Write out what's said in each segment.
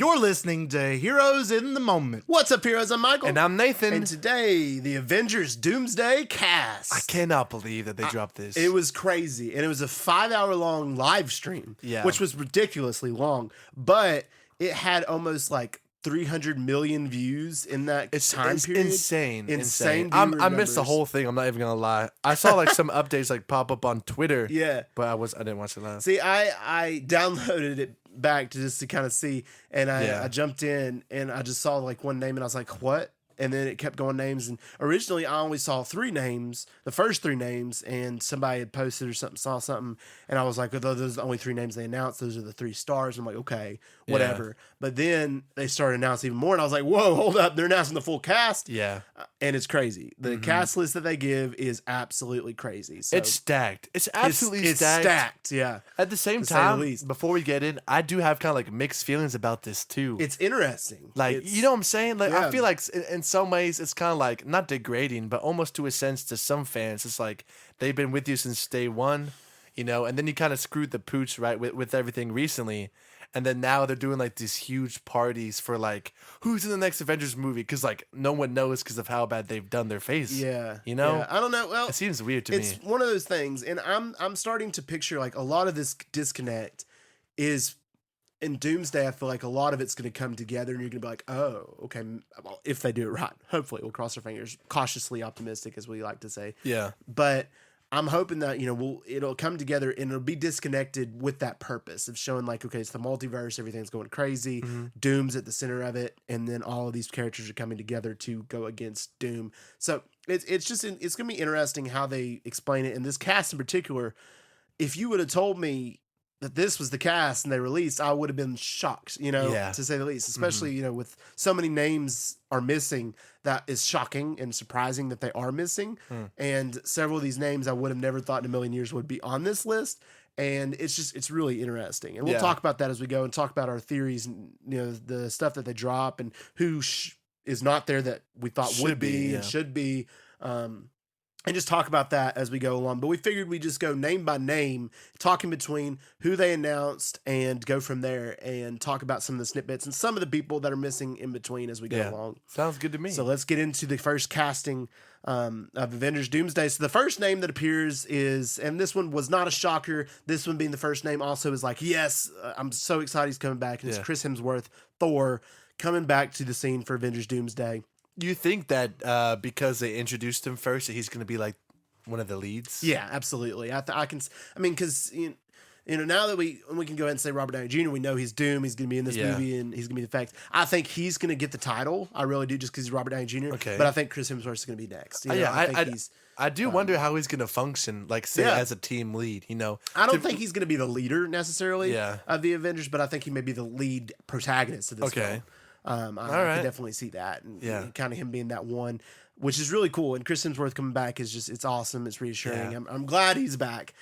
You're listening to Heroes in the Moment. What's up, heroes? I'm Michael. And I'm Nathan. And today, the Avengers Doomsday cast. I cannot believe that they dropped this. It was crazy. And it was a 5-hour-long live stream, which was ridiculously long. But it had almost like 300 million views in that time period. Insane. I missed the whole thing. I'm not even going to lie. I saw like some updates like pop up on Twitter. Yeah. But I didn't watch it live. See, I downloaded it back to kind of see, and I jumped in and I just saw like one name and I was like, what? And then it kept going names, and originally I only saw 3 names, the first 3 names, and somebody had posted or something, saw something, and I was like, oh, those are the only 3 names they announced, those are the 3 stars. I'm like, okay, whatever. Yeah. But then they started announcing even more, and I was like, whoa, hold up, they're announcing the full cast. Yeah. And it's crazy. The cast list that they give is absolutely crazy. So it's stacked. It's absolutely it's stacked, yeah. At the same time, before we get in, I do have kind of like mixed feelings about this too. It's interesting. Like, you know what I'm saying? Like, I feel like in some ways it's kind of like not degrading, but almost to a sense to some fans. It's like they've been with you since day one, you know, and then you kind of screwed the pooch, right, with everything recently. And then now they're doing like these huge parties for like who's in the next Avengers movie, because like no one knows because of how bad they've done their face. Yeah, you know. Yeah. I don't know. Well, it seems weird to me. It's one of those things, and I'm starting to picture like a lot of this disconnect is in Doomsday. I feel like a lot of it's going to come together, and you're going to be like, oh, okay. Well, if they do it right, hopefully we'll cross our fingers. Cautiously optimistic, as we like to say. Yeah, but I'm hoping that, it'll come together and it'll be disconnected with that purpose of showing like, okay, it's the multiverse, everything's going crazy, Doom's at the center of it, and then all of these characters are coming together to go against Doom. So it's going to be interesting how they explain it. And this cast in particular, if you would have told me that this was the cast and they released, I would have been shocked, to say the least, especially, with so many names are missing. That is shocking and surprising that they are missing. And several of these names I would have never thought in a million years would be on this list. And it's really interesting. And we'll talk about that as we go and talk about our theories and, the stuff that they drop and who is not there that we thought would be and should be. And just talk about that as we go along. But we figured we'd just go name by name, talking between who they announced and go from there and talk about some of the snippets and some of the people that are missing in between as we go along. Sounds good to me. So let's get into the first casting of Avengers Doomsday. So the first name that appears is, and this one was not a shocker, this one being the first name also is like, yes, I'm so excited he's coming back. And it's Chris Hemsworth, Thor, coming back to the scene for Avengers Doomsday. You think that because they introduced him first, that he's going to be like one of the leads? Yeah, absolutely. Because now that we can go ahead and say Robert Downey Jr., we know he's Doom. He's going to be in this movie and he's going to be the fact. I think he's going to get the title. I really do, just because he's Robert Downey Jr. Okay. But I think Chris Hemsworth is going to be next. I do wonder how he's going to function, like say as a team lead. I don't think he's going to be the leader necessarily of the Avengers, but I think he may be the lead protagonist of this film. I can definitely see that, and kind of him being that one, which is really cool. And Chris Hemsworth coming back is it's awesome. It's reassuring. I'm glad he's back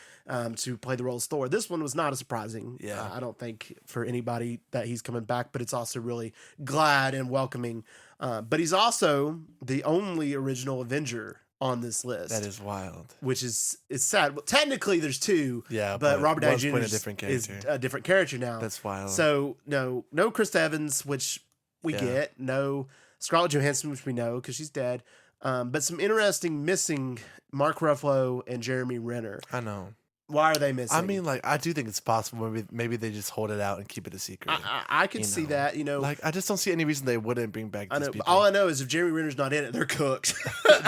to play the role of Thor. This one was not as surprising. I don't think for anybody that he's coming back, but it's also really glad and welcoming. But he's also the only original Avenger on this list. That is wild. Which is sad. Well, technically there's 2. Yeah, but Robert Downey Jr. is a different character now. That's wild. So no Chris Evans, which we get, no Scarlett Johansson, which we know because she's dead. But some interesting missing Mark Ruffalo and Jeremy Renner. I know. Why are they missing? I mean, like, I do think it's possible. Maybe they just hold it out and keep it a secret. I can see that, Like, I just don't see any reason they wouldn't bring back these people. All I know is if Jeremy Renner's not in it, they're cooked.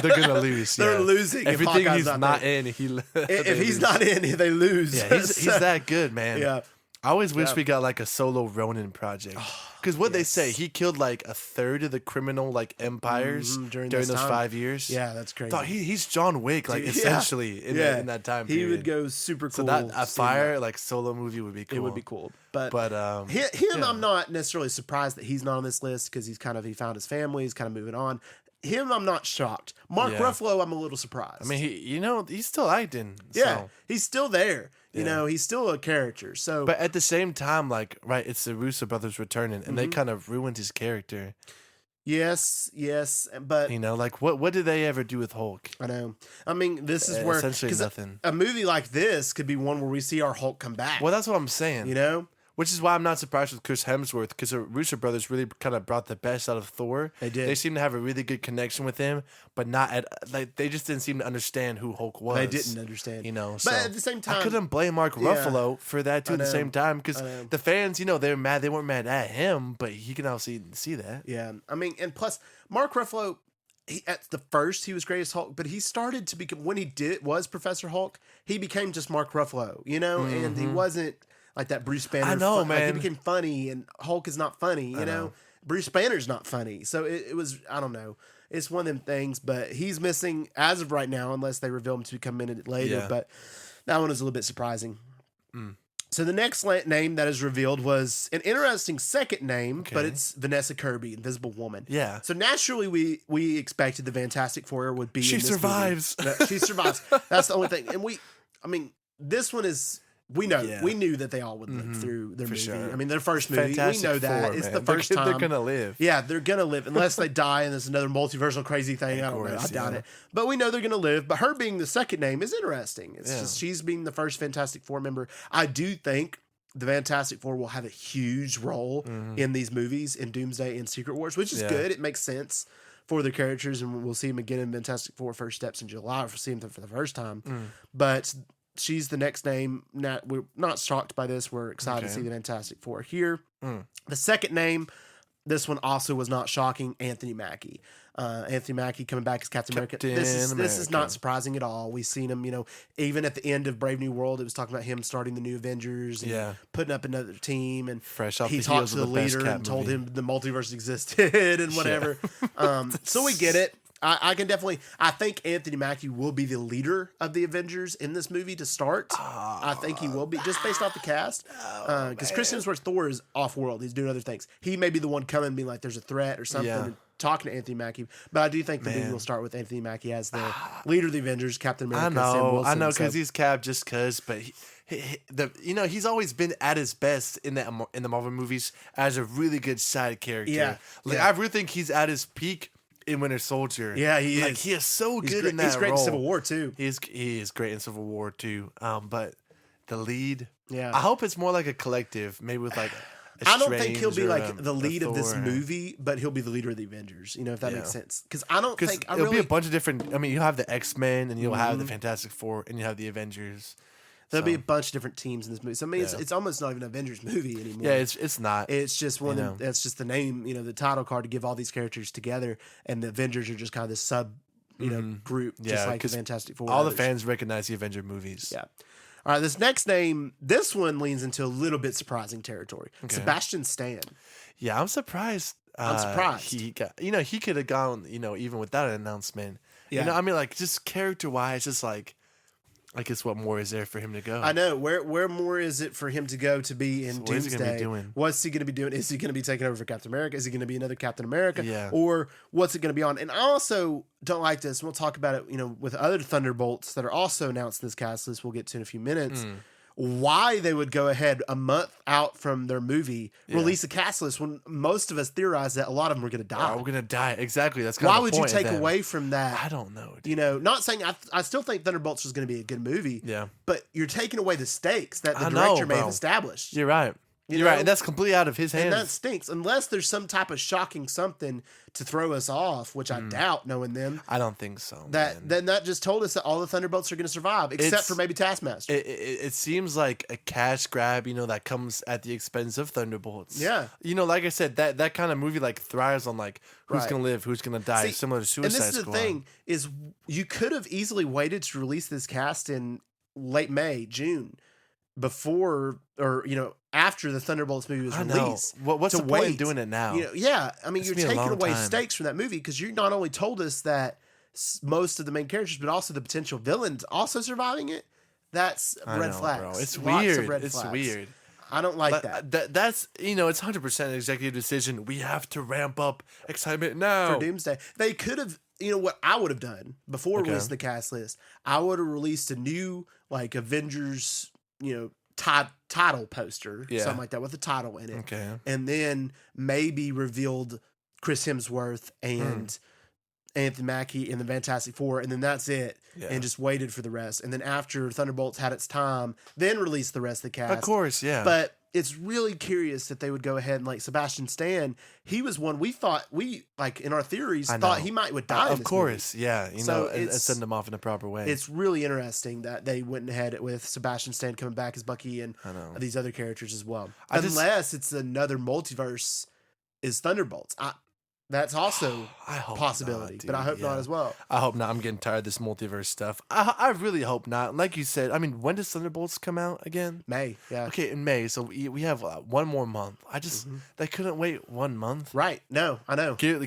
They're going to lose. They're losing. Everything he's not in, if he's not in, they lose. Yeah, he's that good, man. Yeah. I always wish we got like a solo Ronin project. Because what they say, he killed like a third of the criminal like empires during those 5 years. Yeah, that's crazy. He's John Wick, like essentially in that time period. He would go super cool. So that a fire like solo movie would be cool. It would be cool. But him, I'm not necessarily surprised that he's not on this list because he found his family. He's kind of moving on. Him, I'm not shocked. Mark Ruffalo, I'm a little surprised. I mean, he's still acting. Yeah, he's still there. He's still a character. So, but at the same time, like, right, it's the Russo brothers returning, and they kind of ruined his character. Yes, but like what did they ever do with Hulk? I know. I mean, this is where essentially nothing. A movie like this could be one where we see our Hulk come back. Well, that's what I'm saying. Which is why I'm not surprised with Chris Hemsworth, because the Russo brothers really kind of brought the best out of Thor. They did. They seem to have a really good connection with him, but not at like they just didn't seem to understand who Hulk was. They didn't understand. But But at the same time, I couldn't blame Mark Ruffalo for that too. At the know. same time, because the fans, they're mad. They weren't mad at him, but he can obviously see that. yeah. I mean, and plus, Mark Ruffalo, at the first he was great as Hulk, but he started to become when he was Professor Hulk, he became just Mark Ruffalo, and he wasn't like that Bruce Banner. I know, Like, man. he became funny, and Hulk is not funny. You know, Bruce Banner's not funny, so it was. I don't know. It's one of them things, but he's missing as of right now, unless they reveal him to become minute later. Yeah. But that one is a little bit surprising. So the next name that is revealed was an interesting second name, but it's Vanessa Kirby, Invisible Woman. Yeah. So naturally, we expected the Fantastic Four would be. She in this survives. movie. She survives. That's the only thing. And this one is. We knew that they all would live through their movie. sure. I mean, their first movie. Fantastic we know that Four, it's man. the first time They're gonna live. Yeah, they're gonna live unless they die and there's another multiversal crazy thing. I don't know. I doubt it. But we know they're gonna live. But her being the second name is interesting. It's just she's being the first Fantastic Four member. I do think the Fantastic Four will have a huge role in these movies, in Doomsday and Secret Wars, which is good. It makes sense for the characters, and we'll see them again in Fantastic Four First Steps in July. We'll see them for the first time. But she's the next name. We're not shocked by this. We're excited to see the Fantastic Four here. The second name, this one also was not shocking, Anthony Mackie. Anthony Mackie coming back as Captain America. This is not surprising at all. We've seen him, even at the end of Brave New World, it was talking about him starting the new Avengers and putting up another team. And Fresh off he the talked heels to of the the best leader Cap and told movie. him the multiverse existed and whatever. So we get it. I can definitely. I think Anthony Mackie will be the leader of the Avengers in this movie to start. I think he will be, just based off the cast. Because Chris Hemsworth's Thor is off world. He's doing other things. He may be the one coming and being like, "There's a threat" or something. And talking to Anthony Mackie, but I do think the movie will start with Anthony Mackie as the leader of the Avengers, Captain America. I know, because he's Cap just because, but he's always been at his best in the Marvel movies as a really good side character. Yeah, I really think he's at his peak in Winter Soldier. Yeah, he is. Like, he is so good in that He's great role. in Civil War too. He is great in Civil War too. But the lead, yeah, I hope it's more like a collective, maybe with like. I don't think he'll be like the a lead of this Thor. movie, but he'll be the leader of the Avengers. If that makes sense. Because I don't think it'll be a bunch of different. I mean, you'll have the X-Men, and you'll have the Fantastic Four, and you have the Avengers. There'll be a bunch of different teams in this movie. So I mean, it's almost not even an Avengers movie anymore. Yeah, it's not. It's just one. That's just the name. The title card to give all these characters together, and the Avengers are just kind of this sub, group, just like the Fantastic Four. All the fans recognize the Avenger movies. Yeah. All right, this next name, this one leans into a little bit surprising territory. Okay. Sebastian Stan. Yeah, I'm surprised. I'm surprised. He got, he could have gone, even without an announcement. Yeah. I mean, like, just character-wise, just like, I guess what more is there for him to go? I know. Where more is it for him to go to be in Doomsday? What is he going to be doing? What's he going to be doing? Is he going to be taking over for Captain America? Is he going to be another Captain America? Yeah. Or what's it going to be on? And I also don't like this. We'll talk about it, with other Thunderbolts that are also announced in this cast list we'll get to in a few minutes. Why they would go ahead a month out from their movie, release a cast list when most of us theorized that a lot of them were going to die. Oh, we're going to die. Exactly. That's kind Why of the would you point take of them. away from that? I don't know. Dude. Not saying I still think Thunderbolts was going to be a good movie. Yeah. But you're taking away the stakes that the I director know, may have bro. established. You're right. You're right. And that's completely out of his hands. And that stinks. Unless there's some type of shocking something to throw us off, which I doubt, knowing them. I don't think so. Then that just told us that all the Thunderbolts are going to survive, except for maybe Taskmaster. It seems like a cash grab, that comes at the expense of Thunderbolts. Yeah. Like I said, that kind of movie like thrives on like who's gonna live, who's gonna die, See, similar to Suicide And this is the Squad. thing, is you could have easily waited to release this cast in late May, June, before or after the Thunderbolts movie was released. What's the point in doing it now? I mean, It's you're been a taking long away time. stakes from that movie because you not only told us that most of the main characters, but also the potential villains also surviving it. That's red flags. Bro. It's Lots weird. Of red It's flags. weird. I don't like that. That's it's 100% an executive decision. We have to ramp up excitement now. For Doomsday, they could have. What I would have done before releasing the cast list, I would have released a new like Avengers, title poster, something like that with a title in it. Okay. And then maybe revealed Chris Hemsworth and Anthony Mackie in the Fantastic Four, and then that's it. Yeah. And just waited for the rest. And then after Thunderbolts had its time, then released the rest of the cast. Of course, yeah. But it's really curious that they would go ahead and like Sebastian Stan. He was one we thought like in our theories thought he would die. In of this course, movie. yeah. So and send him off in a proper way. It's really interesting that they went ahead with Sebastian Stan coming back as Bucky and these other characters as well. Unless it's another multiverse is Thunderbolts. That's also a possibility, not, but I hope not as well. I hope not. I'm getting tired of this multiverse stuff. I really hope not. Like you said, I mean, when does Thunderbolts come out again? May, yeah. Okay, in May. So we have one more month. I just, they couldn't wait 1 month. Right. No, I know. Give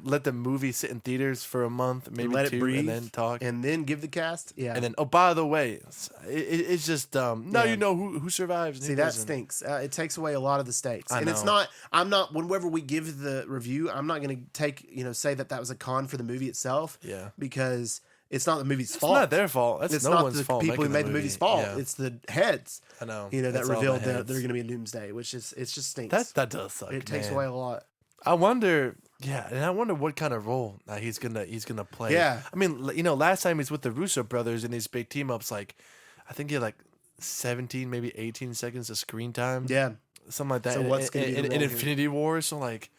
let the movie sit in theaters for a month, maybe let two, it breathe, and then talk. And then give the cast. Yeah. And then, oh, by the way, it's just dumb. Now you know who survives. And See, who that doesn't. stinks. It takes away a lot of the stakes. I And it's know. not, I'm not, whenever we give the review, I'm not going to take, say that was a con for the movie itself. Yeah. Because it's not the movie's fault. It's not their fault. That's It's no not one's the fault. people who making made the movie's fault. Yeah. It's the heads. I know. That That's all revealed the that heads. they're going to be in Doomsday, which is, it just stinks. That does suck. It takes man. away a lot. I wonder, and I wonder what kind of role he's gonna play. Yeah. I mean, last time he's with the Russo brothers in these big team ups, like I think he had like 17, maybe 18 seconds of screen time. Yeah. Something like that. So what's gonna be the in role here? Infinity War? So like,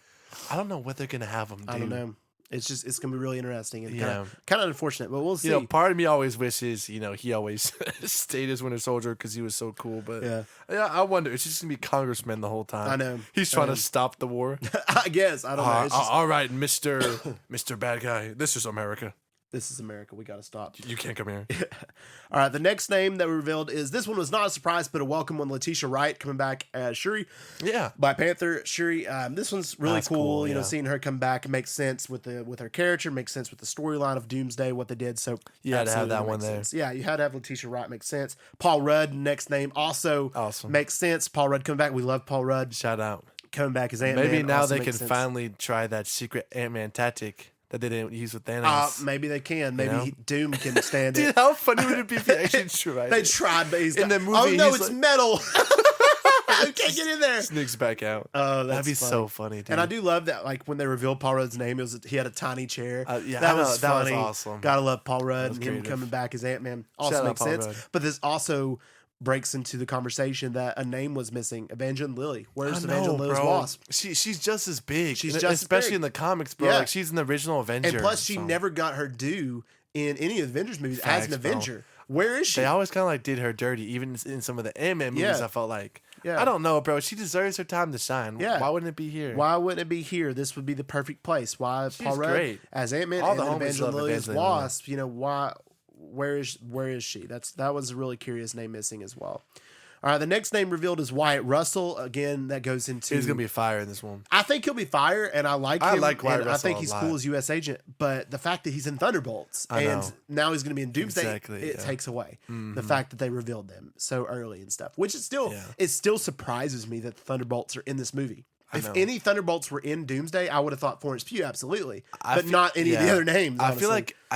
I don't know what they're gonna have him do. I don't know. It's going to be really interesting and Yeah. kind of unfortunate, but we'll see. Part of me always wishes, he always stayed as Winter Soldier because he was so cool. But Yeah. I wonder, it's just gonna be Congressman the whole time. I know. He's trying to stop the war. I guess. I don't know. It's just, All right, Mr. Bad Guy. This is America. this is America. We got to stop. You can't come here. All right. The next name that we revealed is, this one was not a surprise, but a welcome one. Letitia Wright coming back as Shuri. Yeah. Black Panther, Shuri. This one's really That's cool. cool, yeah. Seeing her come back makes sense with her character, makes sense with the storyline of Doomsday, what they did. So You had to have absolutely that one makes there. sense. Yeah, you had to have Letitia Wright. Makes sense. Paul Rudd, next name, also Awesome. makes sense. Paul Rudd coming back. We love Paul Rudd Shout out. coming back as Ant-Man. Maybe now also they makes can sense. finally try that secret Ant-Man tactic that they didn't use with Thanos. Maybe they can. Maybe know? Doom can stand Dude, it. how funny would it be if he actually tried They it? tried, but he's In the movie, oh no, he's it's like- metal. I can't get in there. Sneaks back out. Oh, that's That'd be funny. so funny, dude. And I do love that, like when they revealed Paul Rudd's name, he had a tiny chair. Yeah, that I know, was that was funny. awesome. Gotta love Paul Rudd was and him creative. coming back as Ant-Man. Also Shout out makes Paul sense. Rudd. But this also breaks into the conversation that a name was missing. Evangeline Lilly. Where's I Evangeline know, Lilly's bro. Wasp? She's just as big. She's And just as especially big. in the comics, bro. Yeah. Like she's in the original Avengers. And plus, she so. never got her due in any of the Avengers movies as Facts, an bro. Avenger. Where is she? They always kind of like did her dirty, even in some of the Ant-Man movies. Yeah. I felt like, Yeah. I don't know, bro. She deserves her time to shine. Yeah. Why wouldn't it be here? Why wouldn't it be here? This would be the perfect place. Why Paul Rudd great. as Ant-Man All and the then homies Evangeline love Lilly as Evangeline Lilly. Wasp? Why? Where is she? That was a really curious name missing as well. All right, the next name revealed is Wyatt Russell. Again, that goes into. He's gonna be fire in this one. I think he'll be fire, and I like I him. like Wyatt and I Russell think a he's lot. cool as U.S. agent, but the fact that he's in Thunderbolts I and know. now he's going to be in Doomsday, Exactly, it yeah. Mm-hmm. takes away the fact that they revealed them so early and stuff. Which is still, Yeah. it still surprises me that the Thunderbolts are in this movie. If know. any Thunderbolts were in Doomsday, I would have thought Florence Pugh, absolutely, I but feel- not any of the yeah. other names. I honestly.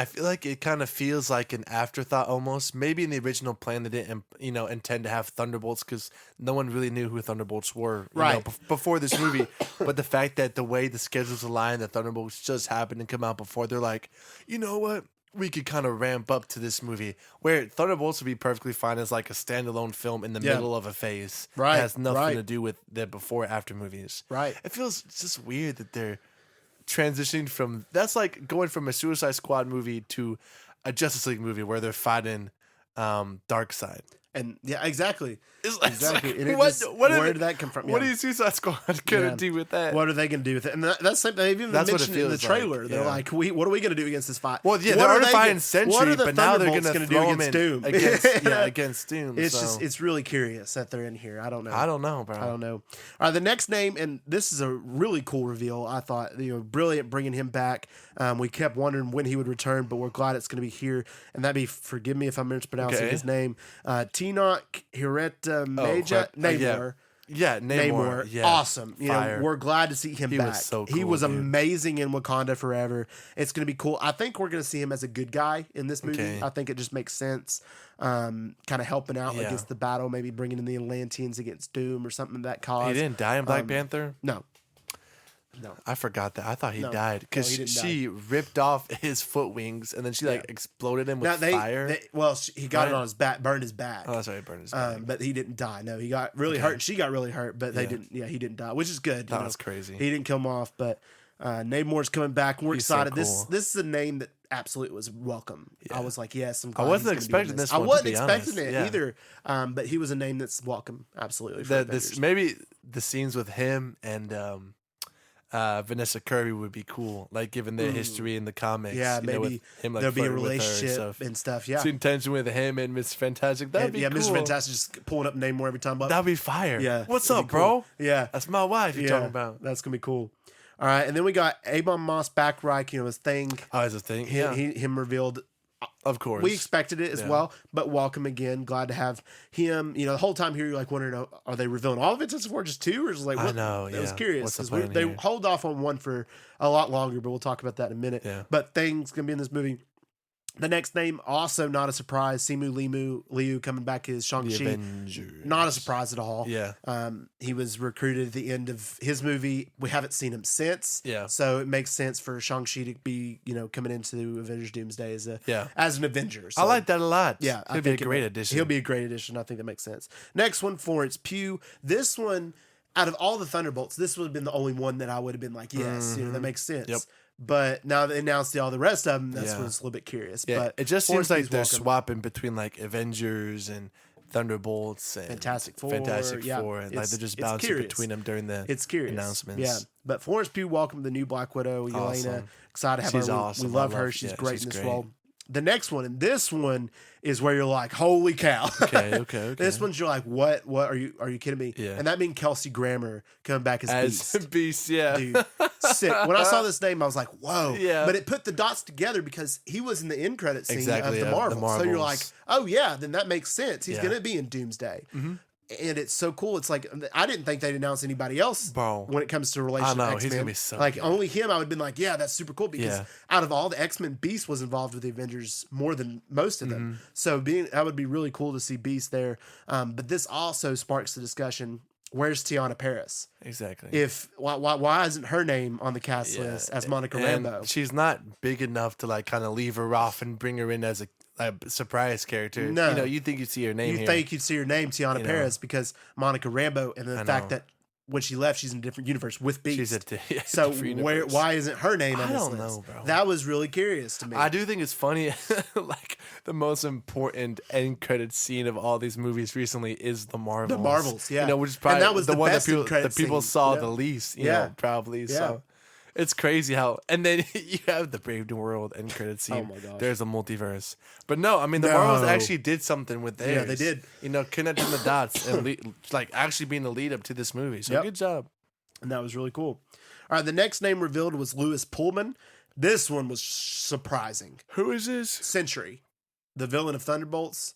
feel like it kind of feels like an afterthought almost. Maybe in the original plan they didn't, intend to have Thunderbolts because no one really knew who Thunderbolts were, Right. before this movie. But the fact that the way the schedules align, the Thunderbolts just happened and come out before, they're like, you know what? We could kind of ramp up to this movie where Thunderbolts would be perfectly fine as like a standalone film in the Yeah. middle of a phase. Right, It has nothing right. to do with the before after movies. Right. It feels just weird that they're transitioning from, that's like going from a Suicide Squad movie to a Justice League movie where they're fighting Darkseid. and yeah, exactly. It's Exactly. like, And it what, just- what where are did that come from? What Yeah. is Suicide Squad gonna Yeah. do with that? What are they going to do with it? And that's something they've even That's what it mentioned in the feels like, trailer. They're yeah. like, what are we going to do against this fight? Well, yeah, What they're are already they fighting gonna- Sentry, what are the but now they're Thunderbolts gonna gonna throw do him against in Doom. against Doom. It's so. just, it's really curious that they're in here. I don't know. I don't know, bro. I don't know. All right, the next name, and this is a really cool reveal. I thought, brilliant bringing him back. We kept wondering when he would return, but we're glad it's going to be here. And that'd be, forgive me if I'm mispronouncing Okay. his name, Tenoch Hireta Meja Namor. Yeah, Namor. Namor, Yeah. awesome. Fire. We're glad to see him He back. was so He cool, was dude. amazing in Wakanda Forever. It's going to be cool. I think we're going to see him as a good guy in this movie. Okay. I think it just makes sense. Kind of helping out Yeah. against the battle, maybe bringing in the Atlanteans against Doom or something of that cause. He didn't die in Black Panther. No. No. I forgot that. I thought he No. died because No, he didn't she ripped off his foot wings and then she like exploded him with fire. He got it on his back, burned his back. Oh, that's right, he burned his back. But he didn't die. No, he got really hurt. She got really hurt, but they didn't. Yeah, he didn't die, which is good. That was crazy. He didn't kill him off, but Namor's coming back. We're excited. So cool. This is a name that absolutely was welcome. I was like, yes, I'm glad I wasn't he's gonna be in expecting this I one, wasn't to be expecting honest. it either. But he was a name that's welcome. Absolutely. For Avengers. Maybe the scenes with him and Vanessa Kirby would be cool, like given their history in the comics. Yeah, maybe with him like there'll be a flirting with her relationship and stuff. Yeah, scene tension with him and Miss Fantastic. That'd be cool. Mr. Fantastic just pulling up Namor every time. That'd be fire. Yeah, what's that'd up, be cool. bro? Yeah, that's my wife. You're talking about. That's gonna be cool. All right, and then we got Abon Moss Backrike. His thing. Oh, his thing. Yeah, him revealed. Of course. We expected it as well, but welcome again. Glad to have him. The whole time here, you're like wondering, are they revealing all of it for just 2? Or is like, what? I know, I was curious because they here? hold off on 1 for a lot longer, but we'll talk about that in a minute. Yeah. But Thing's going to be in this movie. The next name, also not a surprise. Simu Liu coming back as Shang-Chi. Avengers. Not a surprise at all. Yeah. He was recruited at the end of his movie. We haven't seen him since. Yeah. So it makes sense for Shang-Chi to be, coming into Avengers Doomsday as an Avenger. So, I like that a lot. Yeah. He'll be a great addition. He'll be a great addition. I think that makes sense. Next one, Florence Pugh. This one, out of all the Thunderbolts, this would have been the only one that I would have been like, yes, that makes sense. Yep. But now they announced all the rest of them, that's when it's a little bit curious. Yeah, but it just Florence seems like Pugh's they're welcome. swapping between like Avengers and Thunderbolts and Fantastic Four. and like they're just bouncing curious. between them during the It's curious. announcements. Yeah, but Florence Pugh, welcome the new Black Widow, Yelena. Awesome. Excited to have She's her. awesome. We love I her. love- She's yeah, great she's in this great. role. The next one, and this one is where you're like, holy cow. Okay. This one's you're like, what are you kidding me? Yeah. And that means Kelsey Grammer coming back as Beast. Beast, yeah. Dude, sick. When I saw this name, I was like, whoa. Yeah. But it put the dots together because he was in the end credit scene Exactly, of the yeah, the Marvels. So you're like, Marvels. oh yeah, then that makes sense. He's Yeah. going to be in Doomsday. And it's so cool. It's like, I didn't think they'd announce anybody else Bro. when it comes to relationship I know, X-Men. he's gonna be so like good. only him, I would have been like, yeah, that's super cool because Yeah. out of all the X-Men, Beast was involved with the Avengers more than most of them. So that would be really cool to see Beast there. But this also sparks the discussion. Where's Tiana Paris? Exactly. Why isn't her name on the cast list as Monica And Rambeau? she's not big enough to like kind of leave her off and bring her in as a surprise character. No. You think you'd see her name You here. think you'd see her name, Tiana You know. Paris, because Monica Rambeau, and the I fact know. that when she left, she's in a different universe with Beast. She's So different where? universe. Why isn't her name on I this don't list? know, bro. That was really curious to me. I do think it's funny. Like the most important end credit scene of all these movies recently is the Marvels. The Marvels, yeah. Which is probably And that was the the one best that end credit people scene, saw yeah. the least. You Yeah. know, probably. Yeah. So it's crazy how. And then you have the Brave New World end credit scene. Oh my gosh. There's a multiverse. But no, I mean the No. Marvels actually did something with theirs. Yeah, they did. Connecting the dots and like actually being the lead up to this movie. So Yep. good job. And that was really cool. All right, the next name revealed was Louis Pullman. This one was surprising. Who is this? Sentry, the villain of Thunderbolts.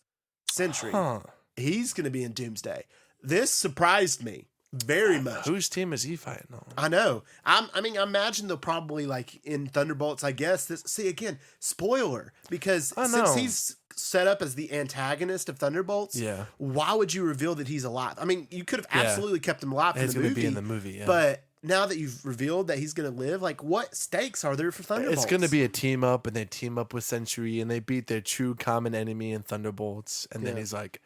Sentry. Huh. He's going to be in Doomsday. This surprised me very much. Whose team is he fighting on? I know. I imagine they'll probably like in Thunderbolts. I guess this. See again, spoiler because I since know. he's set up as the antagonist of Thunderbolts, Yeah. why would you reveal that he's alive? I mean, you could have absolutely kept him alive in He's the going to movie. be in the movie. Yeah. But now that you've revealed that he's going to live, like what stakes are there for Thunderbolts? It's going to be a team up, and they team up with Century, and they beat their true common enemy in Thunderbolts. And then Yeah. he's like,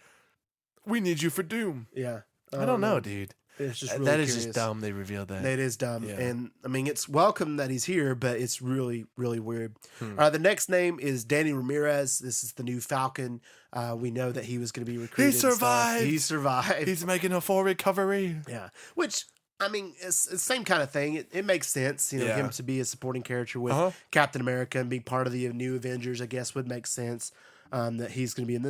"We need you for Doom." Yeah. I don't know, dude. It's just really That is curious. just dumb. They revealed that. It is dumb. Yeah. And I mean, it's welcome that he's here, but it's really, really weird. Hmm. The next name is Danny Ramirez. This is the new Falcon. We know that he was going to be recruited. and stuff. survived! He survived. He's making a full recovery. Yeah. Which, I mean, it's the same kind of thing. It makes sense, Yeah. him to be a supporting character with Uh-huh. Captain America and be part of the new Avengers, I guess would make sense. That he's going to be in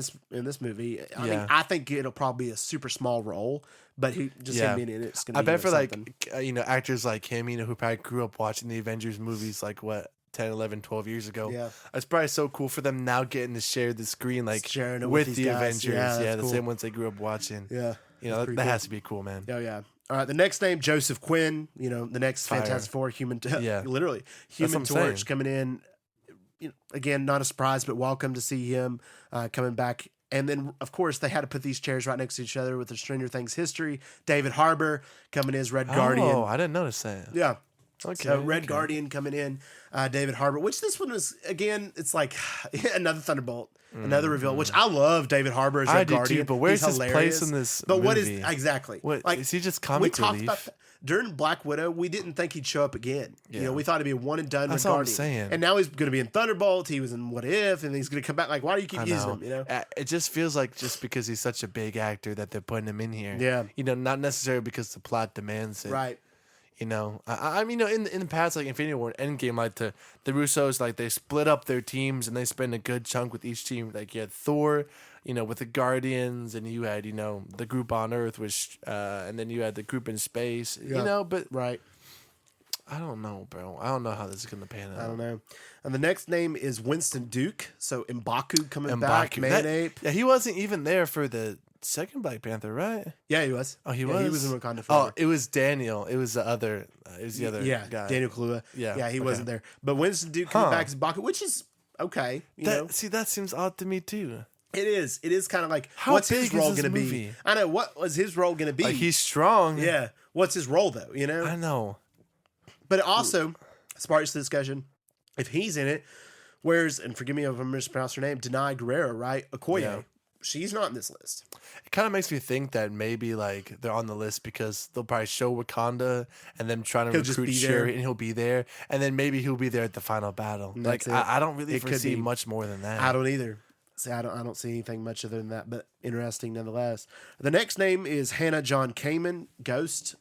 this movie. I mean, Yeah. I think it'll probably be a super small role, but him being in it's going to I be bet for something. like actors like him, who probably grew up watching the Avengers movies like what 10, 11, 12 years ago. Yeah. It's probably so cool for them now getting to share the screen like Sharing it with with the these guys. Avengers. Yeah, Yeah, that's the cool. same ones they grew up watching. Yeah. That pretty cool. has to be cool, man. Oh yeah. All right. The next name, Joseph Quinn. The next Fire. Fantastic Four, Yeah. literally That's Human what I'm saying. Torch coming in. Again, not a surprise, but welcome to see him coming back. And then, of course, they had to put these chairs right next to each other with the Stranger Things history. David Harbour coming in as Red Guardian. Oh, I didn't notice that. Yeah. Okay. So Red Guardian coming in, David Harbour, which this one was, again, it's like another Thunderbolt, another reveal, which I love David Harbour as Red Guardian. Too, but where's He's his hilarious. place in this But movie? what is, exactly. What, like, is he just we comic talked relief? about during Black Widow, we didn't think he'd show up again. Yeah. You know, we thought it'd be a one and done That's Red what I'm Guardian. saying. And now he's going to be in Thunderbolt. He was in What If, and he's going to come back. Like, why do you keep using him? You know, It just feels like just because he's such a big actor that they're putting him in here. Yeah. You know, not necessarily because the plot demands it. right? You know, I mean, you know, in the past, like Infinity War, Endgame, like the Russos, like they split up their teams and they spend a good chunk with each team. Like you had Thor, you know, with the Guardians, and you had, you know, the group on Earth, which, and then you had the group in space. Yeah. You know, but Right. I don't know, bro. I don't know how this is gonna pan out. I don't know. And the next name is Winston Duke. So M'Baku coming back, Man Ape. Yeah, he wasn't even there for the second Black Panther, right? Yeah, he was. Oh, he Yeah, was. He was in Wakanda Oh, forever. it was Daniel. It was the other. It was the other guy. Daniel Kaluuya. Yeah, Yeah, he okay. wasn't there. But Winston Duke coming Huh. back as M'Baku, which is okay. You know, See, that seems odd to me too. it is. It is kind of like, How what's big his is role this going to be? movie? I know. What was his role going to be? Like he's strong. yeah. What's his role though? You know. I know. But it also sparks the discussion. If he's in it, where's, and forgive me if I'm mispronouncing her name, Denai Guerrero, right? Okoye. Yeah. She's not in this list. It kind of makes me think that maybe like they're on the list because they'll probably show Wakanda and them trying to He'll just recruit be there. Shuri, and he'll be there, and then maybe he'll be there at the final battle. Like That's it. I don't really It could foresee be. much more than that. I don't either. See, I don't see anything much other than that, but interesting nonetheless. The next name is Hannah John Kamen, Ghost.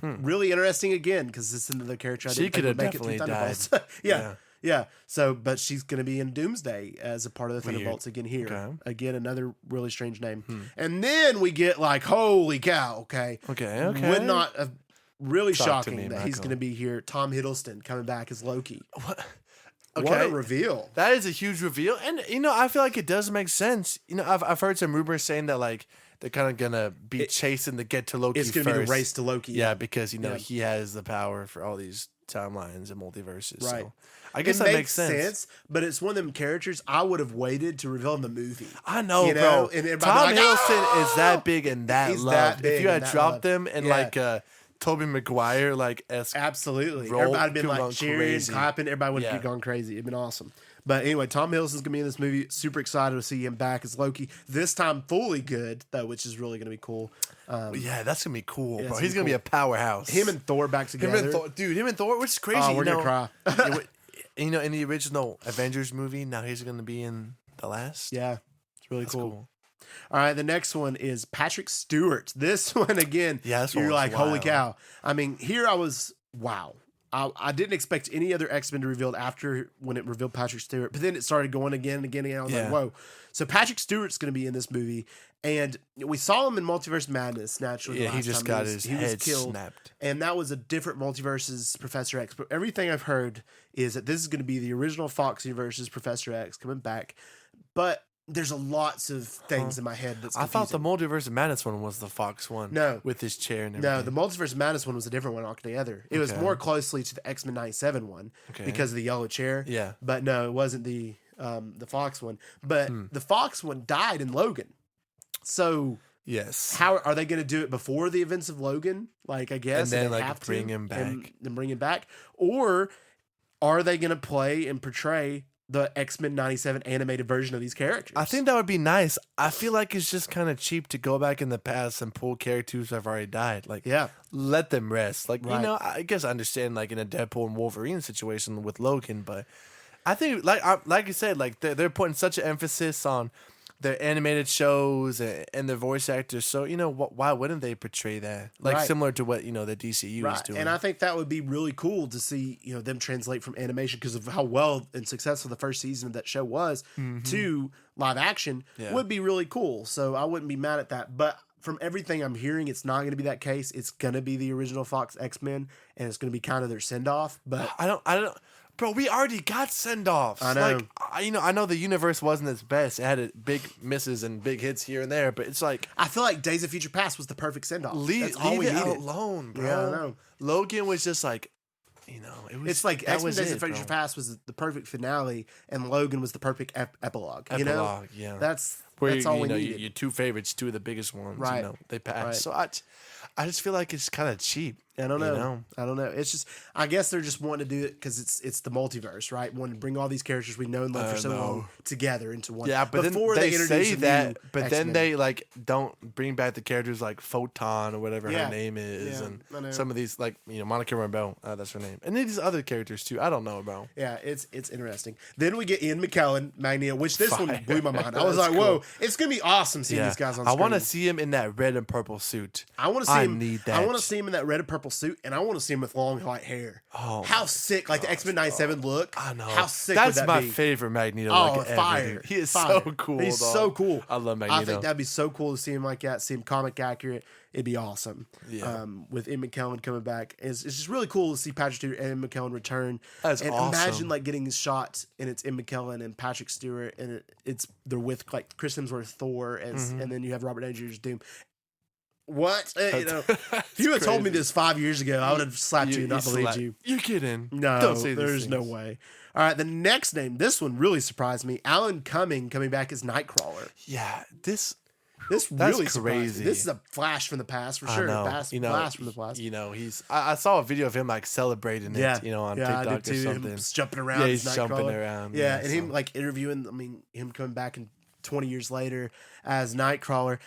Really interesting again because it's another character I She didn't think could would have make it through definitely Thunderbolts. Yeah. yeah. So, but she's going to be in Doomsday as a part of the Weird. Thunderbolts again here. Okay. Again, another really strange name. And then we get like, holy cow! Okay, Okay. would not have really Talk to shocking me, that he's Michael. going to be here. Tom Hiddleston coming back as Loki. What? What Okay. a reveal! That is a huge reveal, and you know I feel like it does make sense. You know I've heard some rumors saying that like they're kind of gonna be chasing to get to Loki. It's going to be first. the race to Loki. Yeah, because you know Yeah. he has the power for all these timelines and multiverses. Right. So I guess It that makes sense. but it's one of them characters I would have waited to reveal in the movie. I know, You know, bro. and everybody Tom like, Hiddleston is "Oh!" that big and that He's loved. that big If you and had that dropped loved. them in Yeah. like Tobey Maguire like Absolutely. role, Everybody had been people like gone cheering, crazy. clapping. Everybody would Yeah. have gone crazy. It'd been awesome. But anyway, Tom Hiddleston's going to be in this movie. Super excited to see him back as Loki. This time fully good, though, which is really going to be cool. yeah, that's gonna be cool, Yeah, bro. it's He's gonna gonna be be a powerhouse. Him and Thor back together. him and Thor, dude. Him and Thor, which is crazy. Oh, we're you going know, to cry. you know, in the original Avengers movie, now he's gonna be in the last. Yeah. It's really That's cool. cool. All right, the next one is Patrick Stewart. This one again, Yeah, this one you're was like, holy wild. cow. I mean, here I was, wow. I didn't expect any other X-Men to reveal after when it revealed Patrick Stewart, but then it started going again and again and again. I was Yeah. like, whoa. So Patrick Stewart's going to be in this movie, and we saw him in Multiverse Madness, naturally. the Yeah, he last just time. got was- his he was head killed, snapped. and that was a different multiverse as Professor X. But everything I've heard is that this is going to be the original Fox universe as Professor X coming back, but there's lots of things in my head that's I thought the confusing. Multiverse of Madness one was the Fox one. No. with his chair and No, everything. the Multiverse Madness one was a different one altogether. It was Okay. more closely to the X-Men 97 one Okay. because of the yellow chair. Yeah. But no, it wasn't the Fox one. But the Fox one died in Logan. So Yes. how are they going to do it before the events of Logan? Like, I guess And then, they like, have to, bring him and back. then bring him back, or are they going to play and portray the X-Men 97 animated version of these characters? I think that would be nice. I feel like it's just kind of cheap to go back in the past and pull characters that have already died. Like, Yeah. let them rest. Like, Right. you know, I guess I understand like in a Deadpool and Wolverine situation with Logan, but I think like you said, like they're putting such an emphasis on their animated shows and their voice actors. So you know, why wouldn't they portray that? Like Right. similar to what you know the DCU is Right. doing. And I think that would be really cool to see, them translate from animation because of how well and successful the first season of that show was to live action Yeah. would be really cool. So I wouldn't be mad at that. But from everything I'm hearing, it's not going to be that case. It's going to be the original Fox X-Men and it's going to be kind of their send off. But I don't. Bro, we already got send offs. I know. Like, I know the universe wasn't its best. It had big misses and big hits here and there, but it's like I feel like Days of Future Past was the perfect send off. leave That's all we it needed. alone, bro. Yeah, I know. Logan was just like, it was. It's like that X-Men was Days it, of Future bro. Past was the perfect finale, and Logan was the perfect epilogue. You know, Epilogue, yeah. that's Where all we know needed. your two favorites, two of the biggest ones. Right. You know, they passed. Right. So I just feel like it's kind of cheap. I don't know. You know? I don't know. It's just, I guess they're just wanting to do it because it's the multiverse, right? Wanting to bring all these characters we know and love for so long together into one. Yeah, but before then they introduce say a that, new but X-Men. then they like don't bring back the characters like Photon or whatever Yeah. her name is, Yeah, I know. and some of these like Monica Rambeau, that's her name, and then these other characters too. I don't know, bro. Yeah, it's interesting. Then we get Ian McKellen, Magneto, which this one Fire. blew my mind. I was That's like, whoa, cool. it's gonna be awesome seeing these guys on I screen. want to see him in that red and purple suit. I want to see him. Need that. I want to see him in that red and purple suit, and I want to see him with long white hair. Oh, how sick! Like the X-Men 97 look. I know. How sick That's would that my be? favorite Magneto. Oh, look ever, fire! dude. He is fire. so cool. He's dog. so cool. I love Magneto. I think that'd be so cool to see him like that. See him comic accurate. It'd be awesome. Yeah. With Ian McKellen coming back, it's just really cool to see Patrick Stewart and Ian McKellen return. That's and awesome. imagine like getting shot and it's Ian McKellen and Patrick Stewart and they're with like Chris Hemsworth Thor and then you have Robert Downey Jr.'s Doom. What? If you had told me this 5 years ago, I would have slapped you and not believed you. You're kidding. No, Don't say these there's no things. way. All right, the next name, this one really surprised me. Alan Cumming coming back as Nightcrawler. Yeah, this This That's really surprised me. crazy. This is a flash from the past for sure. I know. Blast from the past. I saw a video of him like celebrating it, on I TikTok did or too. something. Him just jumping around. Yeah, as he's jumping Nightcrawler. around. Yeah, and him so- like interviewing. I mean, him coming back in 20 years later as Nightcrawler.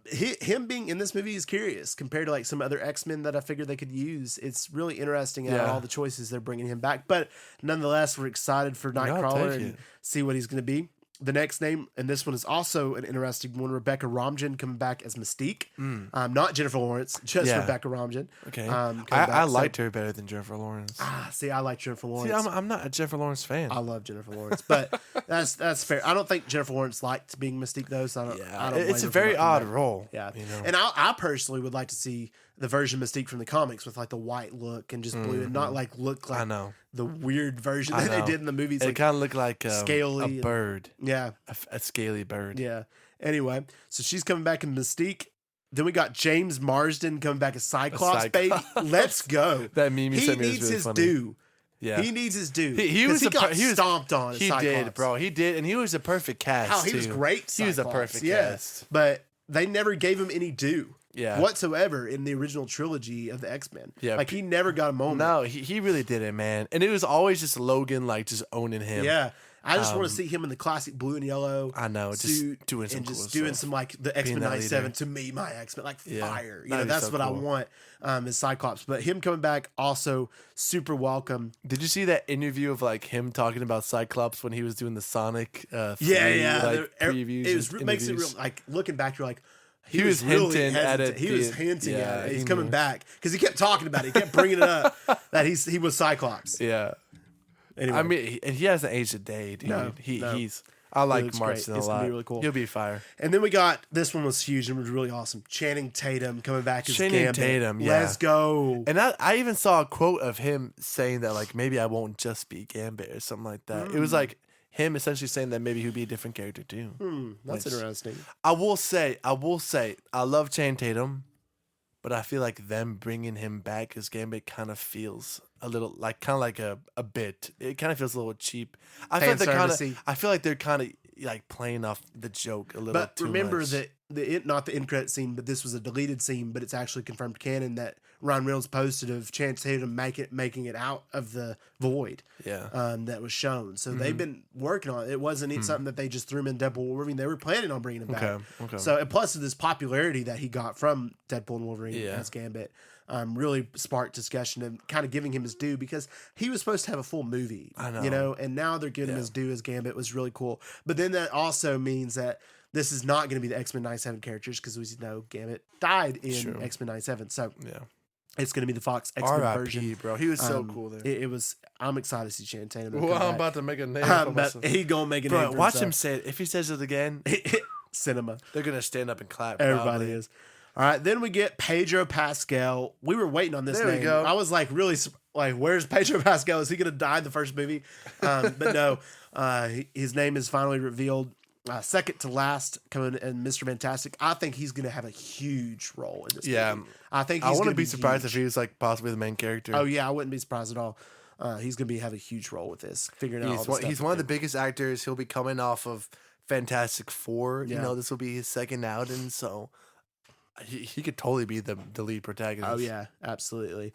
Him being in this movie is curious compared to like some other X-Men that I figured they could use. It's really interesting out of all the choices they're bringing him back. But nonetheless, we're excited for Nightcrawler take and it. see what he's going to be. The next name, and this one is also an interesting one, Rebecca Romijn coming back as Mystique. Not Jennifer Lawrence, just Yeah. Rebecca Romijn. Okay, coming I back. liked her better than Jennifer Lawrence. See, I like Jennifer See, Lawrence. I'm not a Jennifer Lawrence fan. I love Jennifer Lawrence, but that's fair. I don't think Jennifer Lawrence liked being Mystique though, so I don't blame it's her a for very liking odd that. role. Yeah, you know? and I personally would like to see the version Mystique from the comics with like the white look and just blue, and not like look like I know. the weird version I that they know. did in the movies. It Like, kind of looked like scaly a and- bird, yeah, a scaly bird. yeah. Anyway, so she's coming back in Mystique. Then we got James Marsden coming back as Cyclops, baby. Cyclops. Let's go. That meme you He sent me was needs really his funny. due. Yeah, He needs his due. He 'Cause was he a got he was stomped on. As He Cyclops. did, bro. He did, and he was a perfect cast. How he was too. great. He was a Cyclops, perfect yeah. cast. But they never gave him any due Yeah. whatsoever in the original trilogy of the X-Men. Yeah. Like he never got a moment. No, he really did it, man. And it was always just Logan like just owning him. Yeah. I just want to see him in the classic blue and yellow I know, just suit doing some and cool just doing stuff. some like the X-Men that 97 leader. to me, my X-Men, like Yeah. fire. You know, That'd be that's so what I cool. want as Cyclops. But him coming back also super welcome. Did you see that interview of like him talking about Cyclops when he was doing the Sonic? 3, Yeah. Like, previews. It was and makes it real interviews? like looking back, you're like, He was really hinting at hesitant. it He was being- hinting yeah, at it. He's he coming knew. back because he kept talking about it. He kept bringing it up that he was Cyclops. Yeah. Anyway, I mean, and he hasn't aged a day, dude. No, no. He's. I like looks Marston great. a It's gonna lot. be really cool. He'll be fire. and then we got this one was huge and was really awesome. Channing Tatum coming back as Channing Gambit. Tatum, yeah. Let's go. And I even saw a quote of him saying that like maybe I won't just be Gambit or something like that. It was like him essentially saying that maybe he'll be a different character too. That's Which- interesting. I will say, I love Channing Tatum, but I feel like them bringing him back as Gambit kind of feels a little like a bit. It kind of feels a little cheap. I feel like Fanservice-y. I feel like they're kind of like playing off the joke a little. But too remember much. that not the end credit scene, but this was a deleted scene, but it's actually confirmed canon that Ryan Reynolds posted of Channing Tatum making it out of the void. Yeah. That was shown. So they've been working on it. It wasn't something that they just threw him in Deadpool and Wolverine. They were planning on bringing him back. Okay. So and plus this popularity that he got from Deadpool and Wolverine Yeah. as Gambit really sparked discussion and kind of giving him his due because he was supposed to have a full movie. I know. You know, and now they're giving him his due as Gambit was really cool. But then that also means that this is not going to be the X-Men 97 characters because we know Gambit died in X-Men 97. So Yeah. it's going to be the Fox X-Men version. R.I.P. Bro, he was so cool there. It was. I'm excited to see Channing Tatum. Well, I'm about to make a name for myself. He gonna make a name Bro, for watch him himself. say it. If he says it again, Cinema. they're gonna stand up and clap. Everybody probably. is. All right, then we get Pedro Pascal. We were waiting on this There we name. go. I was like, really, like, where's Pedro Pascal? Is he gonna die in the first movie? But no, his name is finally revealed. Second to last, coming in Mr. Fantastic. I think he's gonna have a huge role in this. Yeah. movie. I think I he's wouldn't gonna be surprised huge. if he was like possibly the main character. Oh yeah, I wouldn't be surprised at all. He's gonna have a huge role with this. Figuring out all the stuff He's with one of the him. biggest actors. He'll be coming off of Fantastic Four. Yeah. You know, this will be his second outing, so he could totally be the lead protagonist. Oh yeah, absolutely.